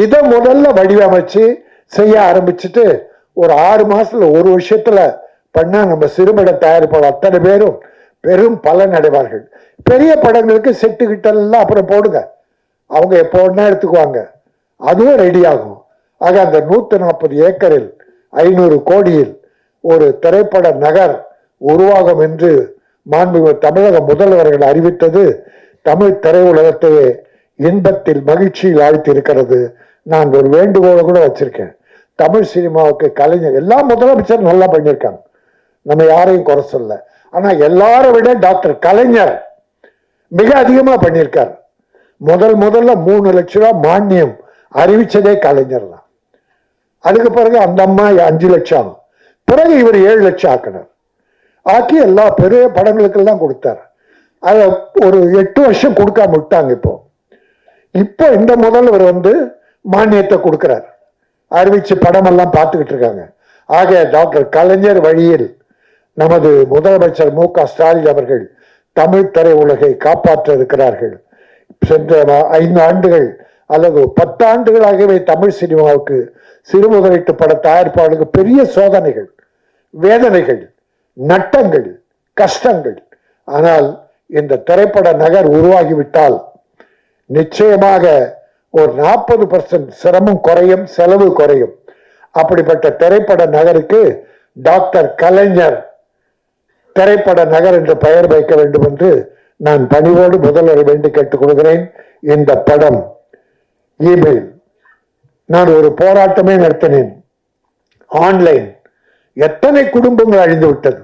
இதை முதல்ல வடிவமைச்சு செய்ய ஆரம்பிச்சுட்டு ஒரு 6 மாசத்துல 1 வருஷத்துல பண்ணா நம்ம சிறுபட தயாரிப்பாளர் அத்தனை பேரும் பெரும் பலன் அடைவார்கள். பெரிய படங்களுக்கு செட்டுக்கிட்டெல்லாம் அப்புறம் போடுங்க, அவங்க எப்போ ஒன்னா எடுத்துக்குவாங்க, அதுவும் ரெடி ஆகும். ஆக அந்த 140 ஏக்கரில் 500 கோடியில் ஒரு திரைப்பட நகர் உருவாகும் என்று மாண்புமிகு தமிழக முதல்வர்கள் அறிவித்தது தமிழ் திரையுலகத்தையே இன்பத்தில் மகிழ்ச்சியில் ஆழ்த்தியிருக்கிறது. நான் ஒரு வேண்டுகோளை கூட வச்சிருக்கேன், தமிழ் சினிமாவுக்கு கலைஞர் எல்லா முதலமைச்சர் நல்லா பண்ணியிருக்காங்க, நம்ம யாரையும் குறை சொல்ல. ஆனா எல்லாரை விட டாக்டர் கலைஞர் மிக அதிகமா பண்ணியிருக்கார். முதல்ல 3 லட்சம் ரூபாய் மானியம் அறிவிச்சதே கலைஞர் தான். அதுக்கு பிறகு அந்த அம்மா 5 லட்சம், பிறகு இவர் 7 லட்சம் ஆக்கினார். ஆக்கி எல்லா பெரிய படங்களுக்கெல்லாம் கொடுத்தார். அதை ஒரு 8 வருஷம் கொடுக்காம விட்டாங்க. இப்போ இந்த முதல்வர் மானியத்தை கொடுக்கிறார், அறிவிச்சு படமெல்லாம் பார்த்துக்கிட்டு இருக்காங்க. ஆக டாக்டர் கலைஞர் வழியில் நமது முதலமைச்சர் மு க ஸ்டாலின் அவர்கள் தமிழ் திரையுலகை காப்பாற்ற இருக்கிறார்கள். சென்ற 5 ஆண்டுகள் அல்லது 10 ஆண்டுகளாகவே தமிழ் சினிமாவுக்கு சிறு முதலீட்டு பட தயாரிப்பாளருக்கு பெரிய சோதனைகள், வேதனைகள், நட்டங்கள், கஷ்டங்கள். ஆனால் இந்த திரைப்பட நகர் உருவாகிவிட்டால் நிச்சயமாக ஒரு 40% சிரமம் குறையும், செலவு குறையும். அப்படிப்பட்ட திரைப்பட நகருக்கு டாக்டர் கலைஞர் திரைப்பட நகர் என்று பெயர் வைக்க வேண்டும் என்று நான் பணிவோடு முதல்வரை வேண்டி கேட்டுக் கொள்கிறேன். இந்த படம் இமெயில் நான் ஒரு போராட்டமே நடத்தினேன். ஆன்லைன் எத்தனை குடும்பங்கள் அழிந்து விட்டது,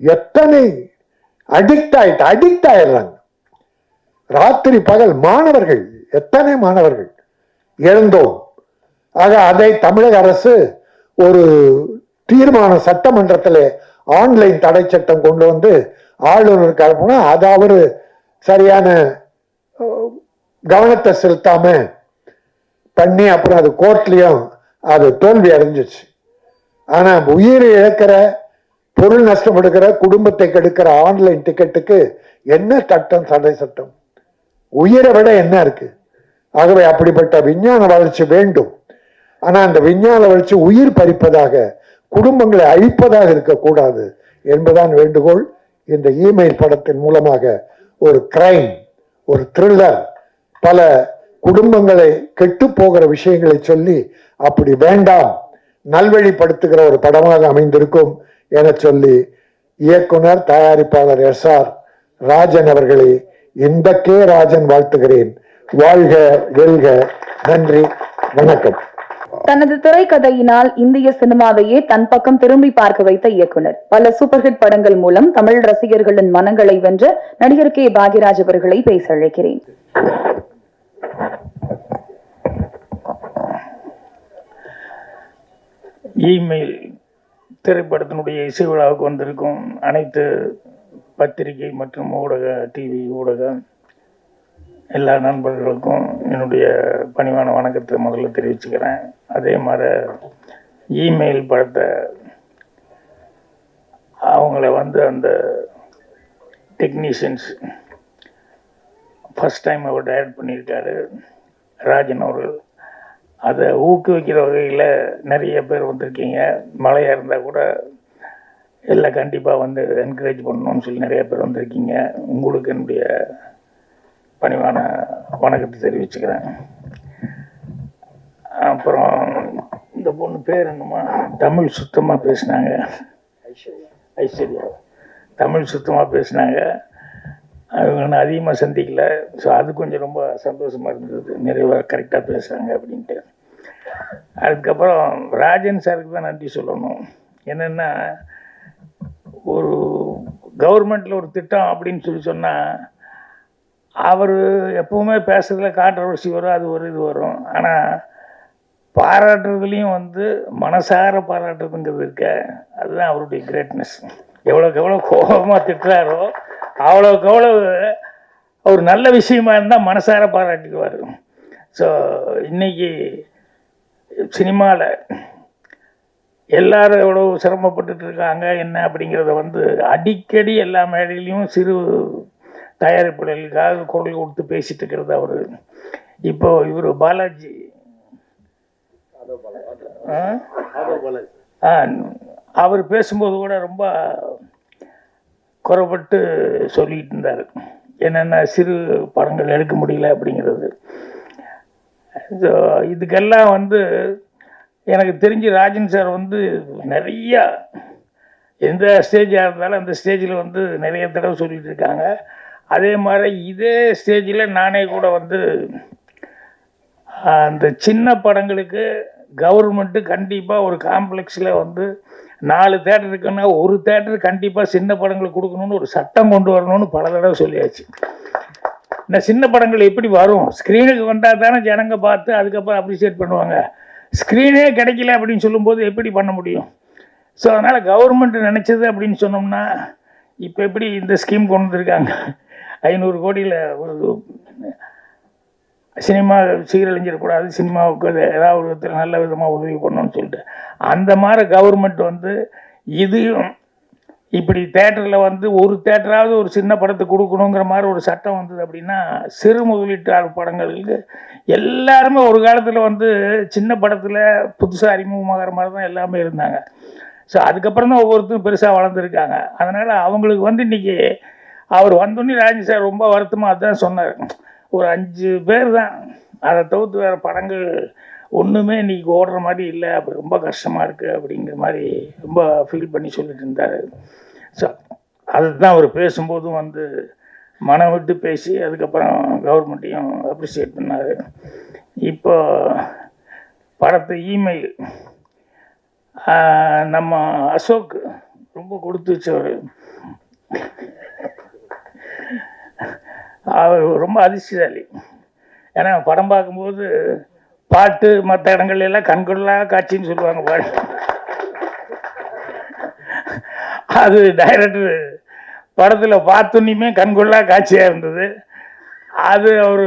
எத்தனை அடிக்ட் ஆயிடுறாங்க. ராத்திரி பகல் மாணவர்கள், எத்தனை மாணவர்கள் இழந்தோம். ஆக அதை தமிழக அரசு ஒரு தீர்மான சட்டமன்றத்தில் ஆன்லைன் தடை சட்டம் கொண்டு வந்து ஆளுநருக்கு அனுப்புனா அது அவரு சரியான கவனத்தை செலுத்தாம பண்ணி அப்புறம் அது கோர்ட்லயும் அது தோல்வி அடைஞ்சிச்சு. ஆனா உயிரை இழக்கிற, பொருள் நஷ்டம் எடுக்கிற, குடும்பத்தை கெடுக்கிற ஆன்லைன் டிக்கெட்டுக்கு என்ன சட்டம், தடை சட்டம்? உயிரை விட என்ன இருக்கு? ஆகவே அப்படிப்பட்ட விஞ்ஞான வளர்ச்சி வேண்டும். ஆனா அந்த விஞ்ஞான வளர்ச்சி உயிர் பறிப்பதாக, குடும்பங்களை அழிப்பதாக இருக்கக்கூடாது என்பதான் வேண்டுகோள். இந்த இமெயில் படத்தின் மூலமாக ஒரு கிரைம், ஒரு த்ரில்லர், பல குடும்பங்களை கெட்டு போகிற விஷயங்களை சொல்லி அப்படி வேண்டாம், நல்வழிப்படுத்துகிற ஒரு படமாக அமைந்திருக்கும் என சொல்லி இயக்குனர் தயாரிப்பாளர் SR ராஜன் அவர்களை இந்த கே ராஜன் வாழ்த்துகிறேன். வாழ்க வெல்க. நன்றி, வணக்கம். தனது திரைக்கதையினால் இந்திய சினிமாவையே தன் பக்கம் திரும்பி பார்க்க வைத்த இயக்குனர், பல சூப்பர் ஹிட் படங்கள் மூலம் தமிழ் ரசிகர்களின் மனங்களை வென்ற நடிகர் கே பாக்யராஜ் அவர்களை பேச அழைக்கிறேன். இமெயில் திரைப்படத்தினுடைய இசை விழாவுக்கு வந்திருக்கும் அனைத்து பத்திரிகை மற்றும் ஊடக, டிவி ஊடகம் எல்லா நண்பர்களுக்கும் என்னுடைய பணிவான வணக்கத்தை முதல்ல தெரிவிச்சுக்கிறேன். அதே மாதிரி இமெயில் படத்தை அவங்கள அந்த டெக்னீஷியன்ஸ் ஃபஸ்ட் டைம் அவர் டைரக்ட் பண்ணியிருக்காரு ராஜன் அவர்கள். அதை ஊக்குவிக்கிற வகையில் நிறைய பேர் வந்திருக்கீங்க. மழையாக இருந்தால் கூட எல்லாம் கண்டிப்பாக என்கரேஜ் பண்ணணும்னு சொல்லி நிறைய பேர் வந்திருக்கீங்க. உங்களுக்கு என்னுடைய பணிவான வணக்கத்தை தெரிவிச்சுக்கிறேன். அப்புறம் இந்த பொண்ணு பேர் என்னமா, தமிழ் சுத்தமாக பேசினாங்க, ஐஸ்வர்யா தமிழ் சுத்தமாக பேசினாங்க. அவங்க நான் அதிகமாக சந்திக்கல, ஸோ அது கொஞ்சம் ரொம்ப சந்தோஷமாக இருந்தது, நிறைவாக கரெக்டாக பேசுகிறாங்க அப்படின்ட்டு. அதுக்கப்புறம் ராஜன் சாருக்கு தான் நன்றி சொல்லணும். என்னென்னா, ஒரு கவர்மெண்ட்டில் ஒரு திட்டம் அப்படின்னு சொல்லி சொன்னால் அவர் எப்பவுமே பேசுறதுல கான்ட்ரவர்சி வரும், அது ஒரு இது வரும். ஆனால் பாராட்டுறதுலேயும் வந்து மனசார பாராட்டுறதுங்கிறது இருக்க, அதுதான் அவருடைய கிரேட்னஸ். எவ்வளோக்கு எவ்வளோ கோபமாக திட்டுறாரோ அவ்வளோக்கு எவ்வளோ ஒரு நல்ல விஷயமா இருந்தால் மனசார பாராட்டிக்குவார். ஸோ இன்னைக்கு சினிமாவில் எல்லாரும் எவ்வளோ சிரமப்பட்டுட்டு இருக்காங்க என்ன அப்படிங்கிறத வந்து அடிக்கடி எல்லா மேடையிலையும் சிறு தயாரிப்பாளர்களுக்காக குரல் கொடுத்து பேசிட்டு இருக்கிறது அவர். இப்போ இவர் பாலாஜி அவர் பேசும்போது கூட ரொம்ப குறைப்பட்டு சொல்லிட்டு இருந்தார், என்னென்ன சிறு படங்கள் எடுக்க முடியல அப்படிங்கிறது. ஸோ இதுக்கெல்லாம் வந்து எனக்கு தெரிஞ்சு ராஜன் சார் வந்து நிறையா எந்த ஸ்டேஜாக இருந்தாலும் அந்த ஸ்டேஜில் வந்து நிறைய தடவை சொல்லிட்டு இருக்காங்க. அதே மாதிரி இதே ஸ்டேஜில் நானே கூட வந்து அந்த சின்ன படங்களுக்கு கவர்மெண்ட்டு கண்டிப்பாக ஒரு காம்ப்ளெக்ஸில் வந்து 4 தேட்டர் இருக்குன்னா ஒரு தேட்டர் கண்டிப்பாக சின்ன படங்களுக்கு கொடுக்கணும்னு ஒரு சட்டம் கொண்டு வரணும்னு பல தடவை சொல்லியாச்சு. இந்த சின்ன படங்கள் எப்படி வரும், ஸ்க்ரீனுக்கு வந்தால் தானே ஜனங்க பார்த்து அதுக்கப்புறம் அப்ரிஷியேட் பண்ணுவாங்க. ஸ்க்ரீனே கிடைக்கல அப்படின்னு சொல்லும்போது எப்படி பண்ண முடியும்? ஸோ அதனால் கவர்மெண்ட் நினச்சது அப்படின்னு சொன்னோம்னா, இப்போ எப்படி இந்த ஸ்கீம் கொண்டு வந்திருக்காங்க, 500 கோடியில் ஒரு சினிமா சீரழிஞ்சிடக்கூடாது, சினிமாவுக்கு அது ஏதாவது ஒரு விதத்தில் நல்ல விதமாக உதவி பண்ணணும்னு சொல்லிட்டு அந்த மாதிரி கவர்மெண்ட் வந்து இதையும் இப்படி தேட்டரில் வந்து ஒரு தேட்டராவது ஒரு சின்ன படத்தை கொடுக்கணுங்கிற மாதிரி ஒரு சட்டம் வந்தது அப்படின்னா சிறு முதலீட்டாளர் படங்களுக்கு எல்லாருமே ஒரு காலத்தில் வந்து சின்ன படத்தில் புதுசாக அறிமுகமாகிற மாதிரி தான் எல்லாமே இருந்தாங்க. ஸோ அதுக்கப்புறம் தான் ஒவ்வொருத்தரும் பெருசாக வளர்ந்துருக்காங்க. அதனால் அவங்களுக்கு வந்து இன்றைக்கி அவர் வந்தோடனே ராஜன் சார் ரொம்ப வருத்தமாக அதுதான் சொன்னார், ஒரு 5 பேர் தான், அதை தவிர்த்து வேறு படங்கள் ஒன்றுமே இன்றைக்கி ஓடுற மாதிரி இல்லை, அப்படி ரொம்ப கஷ்டமாக இருக்குது அப்படிங்கிற மாதிரி ரொம்ப ஃபீல் பண்ணி சொல்லிட்டு இருந்தார். ஸோ அதுதான் அவர் பேசும்போதும் வந்து மனம் விட்டு பேசி அதுக்கப்புறம் கவர்மெண்ட்டையும் அப்ரிஷியேட் பண்ணார். இப்போ படத்தை இமெயில் நம்ம அசோக் ரொம்ப கொடுத்து வச்சவர், அவர் ரொம்ப அதிர்ஷ்டசாலி. ஏன்னா படம் பார்க்கும்போது பாட்டு மற்ற இடங்கள்ல எல்லாம் கண்கொள்ளா காட்சின்னு சொல்லுவாங்க பாட்டு, அது டைரக்டர் படத்தில் பார்த்தோன்னையுமே கண்கொள்ளா காட்சியாக இருந்தது. அது அவர்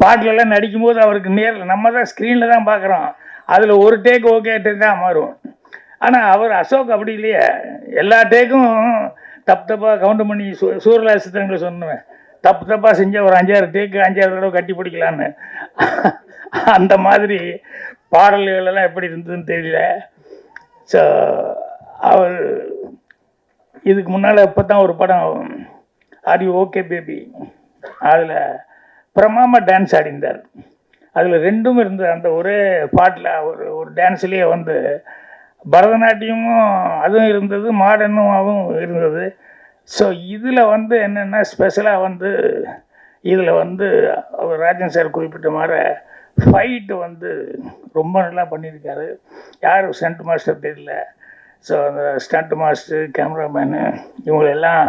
பாட்டிலெல்லாம் நடிக்கும்போது அவருக்கு நேரில் நம்ம தான் ஸ்க்ரீனில் தான் பார்க்குறோம், அதில் ஒரு டேக் ஓகே டேக் தான் மாறும். ஆனால் அவர் அசோக் அப்படி இல்லையே, எல்லா டேக்கும் தப்பாக கவுண்ட் பண்ணி சூரலாசித்தங்களை சொன்னேன், தப்பாக செஞ்ச ஒரு 5-6 டேக்கு 5-6 தடவை கட்டி பிடிக்கலான்னு. அந்த மாதிரி பாடல்களெல்லாம் எப்படி இருந்ததுன்னு தெரியல. ஸோ அவர் இதுக்கு முன்னால் இப்போ தான் ஒரு படம் ஆர் யூ ஓகே பேபி, அதில் பிரமாமா டான்ஸ் ஆடிந்தார். அதில் ரெண்டும் இருந்தது, அந்த ஒரே பாட்டில் ஒரு டான்ஸ்லேயே வந்து பரதநாட்டியமும் அதுவும் இருந்தது, மாடர்னும் அதுவும் இருந்தது. ஸோ இதில் வந்து என்னென்னா ஸ்பெஷலாக வந்து இதில் வந்து அவர் ராஜன் சார் குறிப்பிட்ட மாதிரி ஃபைட்டு வந்து ரொம்ப நல்லா பண்ணியிருக்காரு. யார் ஸ்டண்ட் மாஸ்டர் தெரியல. ஸோ அந்த ஸ்டண்ட் மாஸ்டர், கேமராமேனு இவங்களெல்லாம்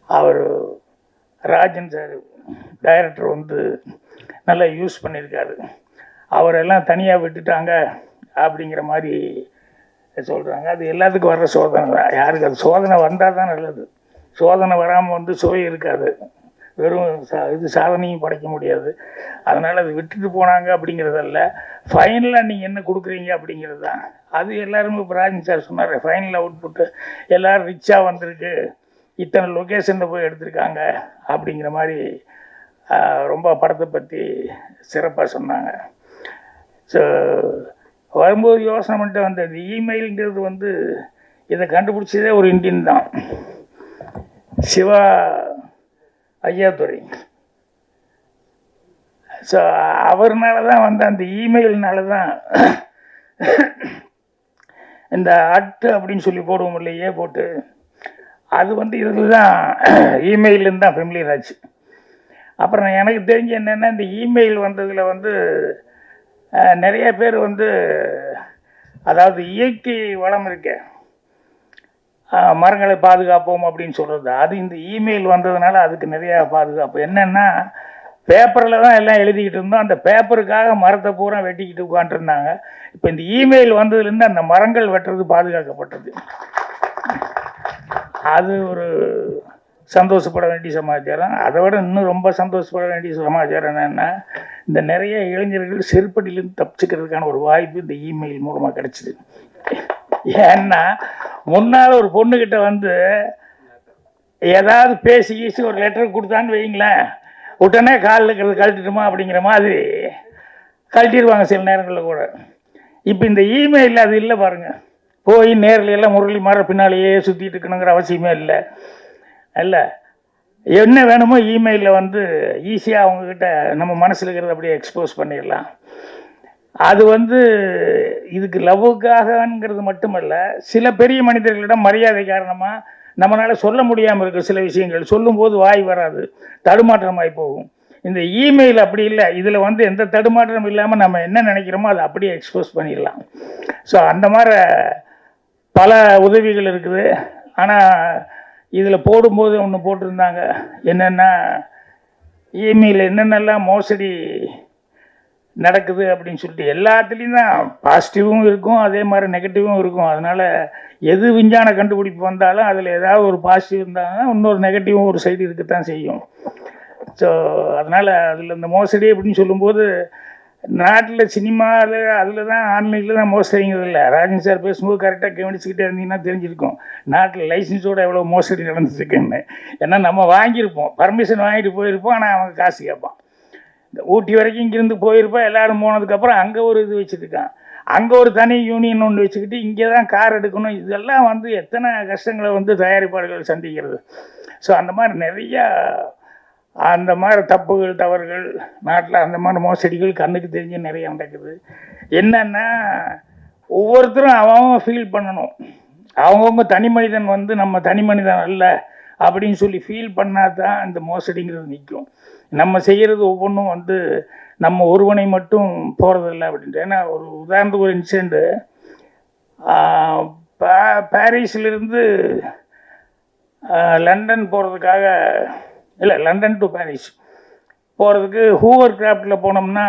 அவர் ராஜன் சார் டைரக்டர் வந்து நல்லா யூஸ் பண்ணியிருக்காரு. அவரெல்லாம் தனியாக விட்டுட்டாங்க அப்படிங்கிற மாதிரி சொல்கிறாங்க. அது எல்லாத்துக்கும் வர்ற சோதனை தான், யாருக்கு அது சோதனை வந்தால் தான் நல்லது. சோதனை வராமல் வந்து சுவை இருக்காது, வெறும் இது சாதனையும் படைக்க முடியாது. அதனால் அது விட்டுட்டு போனாங்க அப்படிங்கிறதல்ல, ஃபைனலாக நீங்கள் என்ன கொடுக்குறீங்க அப்படிங்கிறது தான். அது எல்லாருமே இப்போ ராஜன் சார் சொன்னார், ஃபைனல் அவுட்புட்டு எல்லோரும் ரிச்சாக வந்திருக்கு, இத்தனை லொக்கேஷனில் போய் எடுத்திருக்காங்க அப்படிங்கிற மாதிரி ரொம்ப படத்தை பற்றி சிறப்பாக சொன்னாங்க. ஸோ வரும்போது யோசனை பண்ணிட்டு வந்த இந்த இமெயிலுங்கிறது வந்து இதை கண்டுபிடிச்சதே ஒரு இந்தியன் தான், சிவா ஐயாத்துறை. ஸோ அவர்னால தான் வந்து அந்த இமெயில்னால தான் இந்த அட்டு அப்படின்னு சொல்லி போடுவோம் இல்லையே போட்டு, அது வந்து இதில் தான் இமெயிலேருந்து தான் ஃபெமிலியர் ஆச்சு. அப்புறம் எனக்கு தெரிஞ்சு என்னென்னா இந்த இமெயில் வந்ததில் வந்து நிறைய பேர் வந்து அதாவது இயற்கை வளம் இருக்க மரங்களை பாதுகாப்போம் அப்படின்னு சொல்கிறது, அது இந்த இமெயில் வந்ததுனால அதுக்கு நிறையா பாதுகாப்பு. என்னென்னா பேப்பரில் தான் எல்லாம் எழுதிக்கிட்டு இருந்தோம். அந்த பேப்பருக்காக மரத்தை பூரா வெட்டிக்கிட்டு உட்காந்துருந்தாங்க. இப்போ இந்த இமெயில் வந்ததுலேருந்து அந்த மரங்கள் வெட்டுறது பாதுகாக்கப்பட்டது. அது ஒரு சந்தோஷப்பட வேண்டிய சமாச்சாரம். அதை விட இன்னும் ரொம்ப சந்தோஷப்பட வேண்டிய சமாச்சாரம் என்னென்னா, இந்த நிறைய இளைஞர்கள் செருப்படியிலேருந்து தப்பிச்சுக்கிறதுக்கான ஒரு வாய்ப்பு இந்த இமெயில் மூலமாக கிடச்சிது. ஏன்னா முன்னால் ஒரு பொண்ணுக்கிட்ட வந்து ஏதாவது பேசி ஒரு லெட்டர் கொடுத்தான்னு வைங்களேன், உடனே காலில் இருக்கிறது கழட்டிட்டுமா அப்படிங்கிற மாதிரி கழட்டிடுவாங்க சில நேரங்களில் கூட. இப்போ இந்த இமெயிலில் அது இல்லை பாருங்கள். போய் நேரில் எல்லாம் முரளி மாற பின்னாலேயே சுற்றிட்டு இருக்கணுங்கிற அவசியமே இல்லை. இல்லை, என்ன வேணுமோ இமெயிலில் வந்து ஈஸியாக அவங்கக்கிட்ட நம்ம மனசில் இருக்கிறத அப்படியே எக்ஸ்போஸ் பண்ணிடலாம். அது வந்து இதுக்கு லவ்வுக்காகங்கிறது மட்டுமல்ல, சில பெரிய மனிதர்களிடம் மரியாதை காரணமாக நம்மளால் சொல்ல முடியாமல் இருக்க சில விஷயங்கள் சொல்லும்போது வாய் வராது, தடுமாற்றமாகி போகும். இந்த இமெயில் அப்படி இல்லை. இதில் வந்து எந்த தடுமாற்றம் இல்லாமல் நம்ம என்ன நினைக்கிறோமோ அதை அப்படியே எக்ஸ்போஸ் பண்ணிடலாம். ஸோ அந்த மாதிரி பல உதவிகள் இருக்குது. ஆனால் இதில் போடும்போது ஒன்று போட்டிருந்தாங்க, என்னென்னா இமெயில் என்னென்னலாம் மோசடி நடக்குது அப்படின்னு சொல்லிட்டு. எல்லாத்துலேயும் தான் பாசிட்டிவும் இருக்கும், அதே மாதிரி நெகட்டிவும் இருக்கும். அதனால் எது விஞ்ஞான கண்டுபிடிப்பு வந்தாலும் அதில் ஏதாவது ஒரு பாசிட்டிவ் இருந்தாங்கன்னா இன்னொரு நெகட்டிவும் ஒரு சைடு இருக்கத்தான் செய்யும். ஸோ அதனால் அதில் இந்த மோசடி அப்படின்னு சொல்லும்போது, நாட்டில் சினிமாவில் அதில் தான் ஆன்லைனில் தான் மோசடிங்கிறது இல்லை. ராஜன் சார் பேசும்போது கரெக்டாக கவனிச்சுக்கிட்டே இருந்தீங்கன்னா தெரிஞ்சிருக்கும் நாட்டில் லைசன்ஸோடு எவ்வளோ மோசடி நடந்துச்சுருக்குன்னு. ஏன்னா நம்ம வாங்கியிருப்போம், பர்மிஷன் வாங்கிட்டு போயிருப்போம், ஆனால் அவங்க காசு கேட்பான். இந்த ஊட்டி வரைக்கும் இங்கேருந்து போயிருப்போம், எல்லோரும் போனதுக்கப்புறம் அங்கே ஒரு இது வச்சுருக்கான், அங்கே ஒரு தனி யூனியன் ஒன்று வச்சுக்கிட்டு இங்கே தான் கார் எடுக்கணும். இதெல்லாம் வந்து எத்தனை கஷ்டங்களை வந்து தயாரிப்பாளர்கள் சந்திக்கிறது. ஸோ அந்த மாதிரி நிறையா அந்த மாதிரி தப்புகள் தவறுகள் நாட்டில் அந்த மாதிரி மோசடிகள் கண்ணுக்கு தெரிஞ்சு நிறைய நடக்குது. என்னன்னா ஒவ்வொருத்தரும் அவங்க ஃபீல் பண்ணணும். அவங்கவுங்க தனி மனிதன் வந்து நம்ம தனி மனிதன் அல்ல அப்படின்னு சொல்லி ஃபீல் பண்ணால் தான் இந்த மோசடிங்கிறது நிற்கும். நம்ம செய்கிறது ஒவ்வொன்றும் வந்து நம்ம ஒருவனை மட்டும் போகிறதில்ல அப்படின்ட்டு. ஏன்னா ஒரு உதாரணத்துக்கு ஒரு இன்சிடெண்ட்டு, பாரிஸிலிருந்து லண்டன் போகிறதுக்காக, இல்லை லண்டன் டு பாரிஸ் போகிறதுக்கு ஹூவர் கிராஃப்டில் போனோம்னா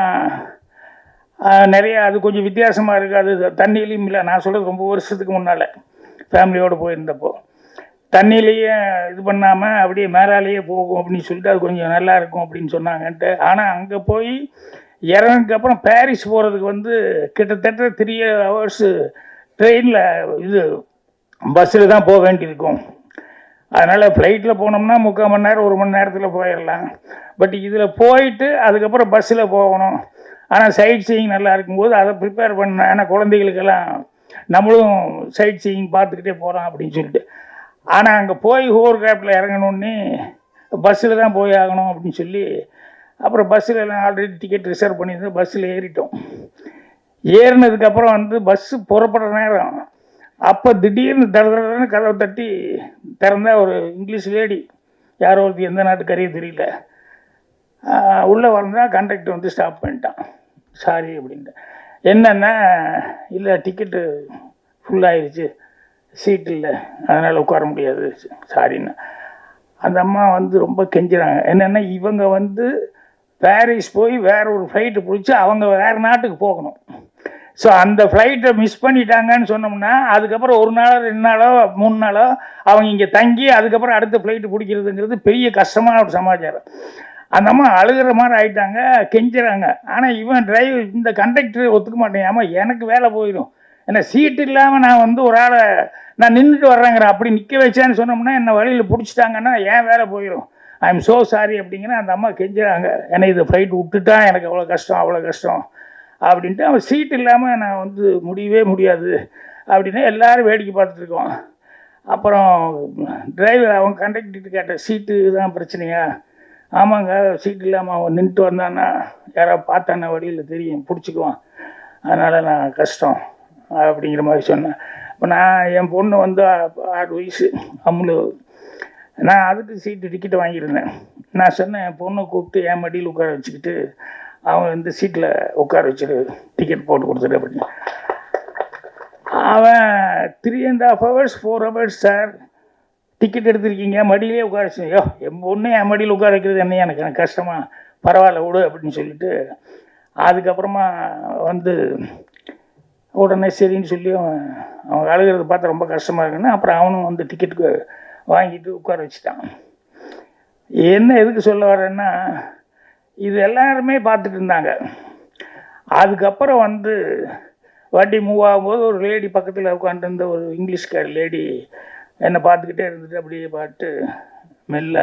நிறையா அது கொஞ்சம் வித்தியாசமாக இருக்குது. அது தண்ணியிலையும் இல்லை, நான் சொல்கிறது ரொம்ப வருஷத்துக்கு முன்னால் ஃபேமிலியோடு போயிருந்தப்போ தண்ணியிலேயே இது பண்ணாமல் அப்படியே மேலாலேயே போகும் அப்படின்னு சொல்லிட்டு அது கொஞ்சம் நல்லா இருக்கும் அப்படின்னு சொன்னாங்கன்ட்டு. ஆனால் அங்கே போய் இறங்குக்கப்புறம் பாரிஸ் போகிறதுக்கு வந்து கிட்டத்தட்ட 3 hours ட்ரெயினில் இது பஸ்ஸில் தான் போக வேண்டியிருக்கும். அதனால் ஃப்ளைட்டில் போனோம்னா 3/4 மணி நேரம் 1 மணி நேரத்தில் போயிடலாம். பட் இதில் போயிட்டு அதுக்கப்புறம் பஸ்ஸில் போகணும். ஆனால் சைட் சீயிங் நல்லா இருக்கும்போது அதை ப்ரிப்பேர் பண்ணேன். ஏன்னா குழந்தைகளுக்கெல்லாம் நம்மளும் சைட் சீயிங் பார்த்துக்கிட்டே போகிறோம் அப்படின்னு சொல்லிட்டு. ஆனால் அங்கே போய் ஹோவர் கிராஃப்டில் இறங்கணுன்னே பஸ்ஸில் தான் போய் ஆகணும் அப்படின்னு சொல்லி அப்புறம் பஸ்ஸில் எல்லாம் ஆல்ரெடி டிக்கெட் ரிசர்வ் பண்ணியிருந்தோம். பஸ்ஸில் ஏறிட்டோம். ஏறினதுக்கப்புறம் வந்து பஸ்ஸு புறப்படுற நேரம் அப்போ திடீர்னு தடன்னு கதவை தட்டி திறந்தா ஒரு இங்கிலீஷ் லேடி, யாரோ ஒருத்தி, எந்த நாட்டுக்காரியே தெரியல. உள்ளே வந்தால் கண்டக்டர் வந்து ஸ்டாப் பண்ணிட்டான். சாரி அப்படின்ட்டு. என்னென்னா, இல்லை டிக்கெட்டு ஃபுல்லாகிடுச்சு, சீட் இல்லை, அதனால் உட்கார முடியாது, சாரின்னு. அந்த அம்மா வந்து ரொம்ப கெஞ்சுறாங்க. என்னென்னா இவங்க வந்து பாரிஸ் போய் வேற ஒரு ஃப்ளைட்டு பிடிச்சி அவங்க வேறு நாட்டுக்கு போகணும். ஸோ அந்த ஃப்ளைட்டை மிஸ் பண்ணிட்டாங்கன்னு சொன்னோம்னா அதுக்கப்புறம் 1 நாளோ 2 நாளோ 3 நாளோ அவங்க இங்கே தங்கி அதுக்கப்புறம் அடுத்த ஃப்ளைட்டு பிடிக்கிறதுங்கிறது பெரிய கஷ்டமான ஒரு சமாச்சாரம். அந்த அம்மா அழுகிற மாதிரி ஆயிட்டாங்க, கெஞ்சுறாங்க. ஆனால் இவன் இந்த கண்டக்டர் ஒத்துக்க மாட்டேன். ஆமாம் எனக்கு வேலை போயிடும், ஏன்னா சீட்டு இல்லாமல் நான் வந்து ஒரு ஆளை நான் நின்றுட்டு வர்றேங்கிற அப்படி நிற்க வச்சேன்னு சொன்னோம்னா என்னை வழியில் பிடிச்சிட்டாங்கன்னா ஏன் வேலை போயிடும், ஐ எம் ஸோ சாரி அப்படிங்கிற அந்த அம்மா கெஞ்சுறாங்க. ஏன்னா இது ஃப்ளைட் விட்டுட்டா எனக்கு அவ்வளோ கஷ்டம் அவ்வளோ கஷ்டம் அப்படின்ட்டு. அவன் சீட் இல்லாமல் நான் வந்து முடியவே முடியாது அப்படின்னு எல்லாரும் வேடிக்கை பார்த்துட்ருக்கோம். அப்புறம் டிரைவர் அவன் கண்டக்டர் கேட்ட, சீட்டு தான் பிரச்சனையா? ஆமாங்க, சீட் இல்லாமல் அவன் நின்றுட்டு வந்தான்னா யாராவது பார்த்தான்னா வழியில் தெரியும், பிடிச்சிக்குவான், அதனால் நான் கஷ்டம் அப்படிங்கிற மாதிரி சொன்னேன். இப்போ நான் என் பொண்ணு வந்து 6 வயசு அம்முலு, நான் அதுக்கு சீட்டு டிக்கெட்டை வாங்கியிருந்தேன். நான் சொன்னேன், என் பொண்ணை கூப்பிட்டு என் மடியில் உட்கார வச்சுக்கிட்டு அவன் இந்த சீட்டில் உட்கார வச்சுட்டு டிக்கெட் போட்டு கொடுத்துட்டு அப்படின்னு. அவன் 3.5 hours 4 hours சார் டிக்கெட் எடுத்திருக்கீங்க, மடியிலே உட்கார வச்சு. என் பொண்ணு என் மடியில் உட்கார வைக்கிறது என்ன எனக்கு கஷ்டமா, பரவாயில்ல விடு அப்படின்னு சொல்லிட்டு அதுக்கப்புறமா வந்து உடனே சரின்னு சொல்லி அவங்க அழுகிறத பார்த்து ரொம்ப கஷ்டமாக இருக்குன்னு அப்புறம் அவனும் வந்து டிக்கெட்டுக்கு வாங்கிட்டு உட்கார வச்சுட்டான். என்ன எதுக்கு சொல்ல வரேன்னா, இது எல்லாருமே பார்த்துட்டு இருந்தாங்க. அதுக்கப்புறம் வந்து வண்டி மூவ் ஆகும்போது ஒரு லேடி பக்கத்தில் உட்காந்துருந்த ஒரு இங்கிலீஷ்கார லேடி என்னை பார்த்துக்கிட்டே இருந்துட்டு அப்படியே பார்த்து மெல்ல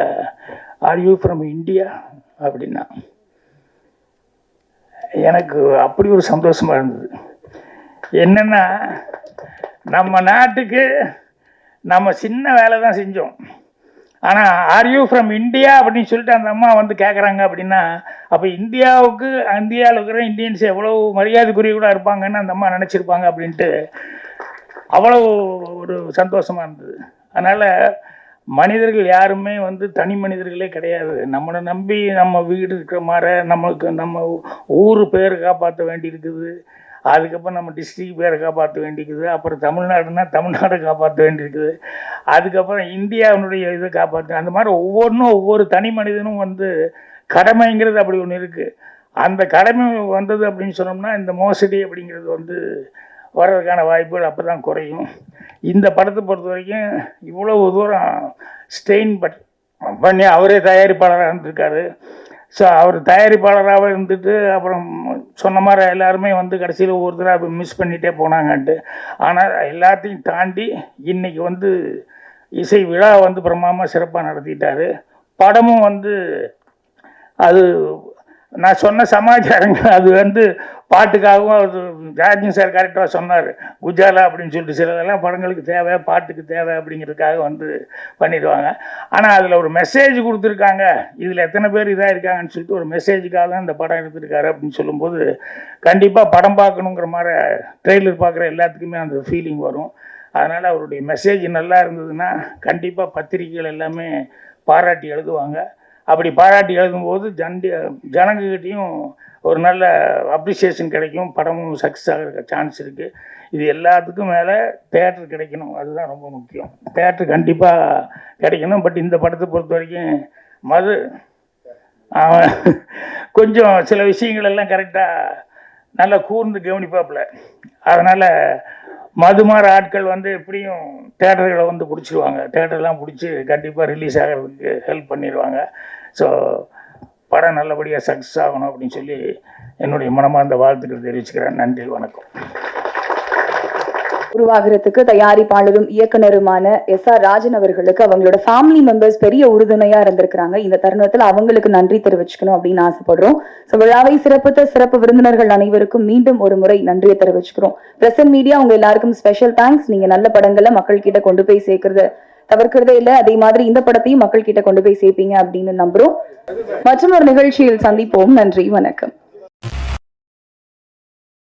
ஆர் யூ ஃப்ரம் இந்தியா அப்படின்னா எனக்கு அப்படி ஒரு சந்தோஷமாக இருந்தது. என்னென்னா நம்ம நாட்டுக்கு நம்ம சின்ன வேலை தான் செஞ்சோம். ஆனால் ஆர் யூ ஃப்ரம் இந்தியா அப்படின்னு சொல்லிட்டு அந்த அம்மா வந்து கேட்குறாங்க அப்படின்னா அப்போ இந்தியாவில் இருக்கிற இந்தியன்ஸ் எவ்வளோ மரியாதைக்குரிய கூட இருப்பாங்கன்னு அந்த அம்மா நினச்சிருப்பாங்க அப்படின்ட்டு அவ்வளோ ஒரு சந்தோஷமாக இருந்தது. அதனால் மனிதர்கள் யாருமே வந்து தனி மனிதர்களே கிடையாது. நம்மளை நம்பி நம்ம வீடு இருக்கிற மாதிரி நம்மளுக்கு நம்ம ஊர் பேர் காப்பாற்ற வேண்டி இருக்குது. அதுக்கப்புறம் நம்ம டிஸ்ட்ரிக்ட் பேரை காப்பாற்ற வேண்டியிருக்குது. அப்புறம் தமிழ்நாடுனா தமிழ்நாடை காப்பாற்ற வேண்டியிருக்குது. அதுக்கப்புறம் இந்தியாவினுடைய இதை காப்பாற்ற அந்த மாதிரி ஒவ்வொன்றும் ஒவ்வொரு தனி மனிதனும் வந்து கடமைங்கிறது அப்படி ஒன்று இருக்குது. அந்த கடமை வந்தது அப்படின்னு சொன்னோம்னா இந்த மோசடி அப்படிங்கிறது வந்து வர்றதுக்கான வாய்ப்புகள் அப்போ தான் குறையும். இந்த படத்தை பொறுத்த வரைக்கும் இவ்வளவு தூரம் ஸ்டெயின் பண்ணி அவரே தயாரிப்பாளராக இருந்திருக்காரு. ஸோ அவர் தயாரிப்பாளராக இருந்துட்டு அப்புறம் சொன்ன மாதிரி எல்லாருமே வந்து கடைசியில் ஒவ்வொருத்தராக மிஸ் பண்ணிகிட்டே போனாங்கன்ட்டு. ஆனால் எல்லாத்தையும் தாண்டி இன்றைக்கி வந்து இசை விழா வந்து பிரமாதமாக சிறப்பாக நடத்திட்டார். படமும் வந்து அது நான் சொன்ன சமாச்சாரங்கள் அது வந்து பாட்டுக்காகவும் அவர் ராஜன் சார் கரெக்டாக சொன்னார். குஜாலா அப்படின்னு சொல்லிட்டு சிலதெல்லாம் படங்களுக்கு தேவை, பாட்டுக்கு தேவை அப்படிங்கிறதுக்காக வந்து பண்ணிடுவாங்க. ஆனால் அதில் ஒரு மெசேஜ் கொடுத்துருக்காங்க, இதில் எத்தனை பேர் இதாக இருக்காங்கன்னு சொல்லிட்டு ஒரு மெசேஜுக்காக தான் இந்த படம் எடுத்திருக்காரு அப்படின்னு சொல்லும்போது கண்டிப்பாக படம் பார்க்கணுங்கிற மாதிரி ட்ரெய்லர் பார்க்குற எல்லாத்துக்குமே அந்த ஃபீலிங் வரும். அதனால் அவருடைய மெசேஜ் நல்லா இருந்ததுன்னா கண்டிப்பாக பத்திரிகைகள் எல்லாமே பாராட்டி எழுதுவாங்க. அப்படி பாராட்டி எழுதும்போது ஜனங்ககிட்டையும் ஒரு நல்ல அப்ரிசியேஷன் கிடைக்கும். படமும் சக்ஸஸ் ஆகிற சான்ஸ் இருக்குது. இது எல்லாத்துக்கும் மேலே தேட்டர் கிடைக்கணும், அதுதான் ரொம்ப முக்கியம். தேட்டர் கண்டிப்பாக கிடைக்கணும். பட் இந்த படத்தை பொறுத்த வரைக்கும் மது அவன் கொஞ்சம் சில விஷயங்கள் எல்லாம் கரெக்டாக நல்லா கூர்ந்து கவனிப்பாப்புல. அதனால் மதுமாற ஆட்கள் வந்து எப்படியும் தேட்டர்களை வந்து பிடிச்சிருவாங்க. தேட்டர்லாம் பிடிச்சி கண்டிப்பாக ரிலீஸ் ஆகிறதுக்கு ஹெல்ப் பண்ணிடுவாங்க. ஸோ படம் நல்லபடியாக சக்ஸஸ் ஆகணும் அப்படின்னு சொல்லி என்னுடைய மனமார்ந்த வாழ்த்துக்கள் தெரிவிச்சுக்கிறேன். நன்றி, வணக்கம். உருவாகிறதுக்கு தயாரிப்பாளரும் இயக்குனருமான SR ராஜன் அவர்களுக்கு அவங்களோட ஃபேமிலி மெம்பர்ஸ் பெரிய உறுதுணையா இருந்திருக்கிறாங்க. இந்த தருணத்துல அவங்களுக்கு நன்றி தெரிவிச்சுக்கணும் அப்படின்னு ஆசைப்படுறோம். ஸோ விழாவை சிறப்பித்த சிறப்பு விருந்தினர்கள் அனைவருக்கும் மீண்டும் ஒரு முறை நன்றியை தெரிவிச்சுக்கிறோம். பிரசன்ட் மீடியா உங்க எல்லாருக்கும் ஸ்பெஷல் தேங்க்ஸ். நீங்க நல்ல படங்களை மக்கள் கிட்ட கொண்டு போய் சேர்க்கறத தவிர்க்கிறதே இல்லை. அதே மாதிரி இந்த படத்தையும் மக்கள் கிட்ட கொண்டு போய் சேர்ப்பீங்க அப்படின்னு நம்புறோம். மற்றும் ஒரு நிகழ்ச்சியில் சந்திப்போம். நன்றி, வணக்கம்.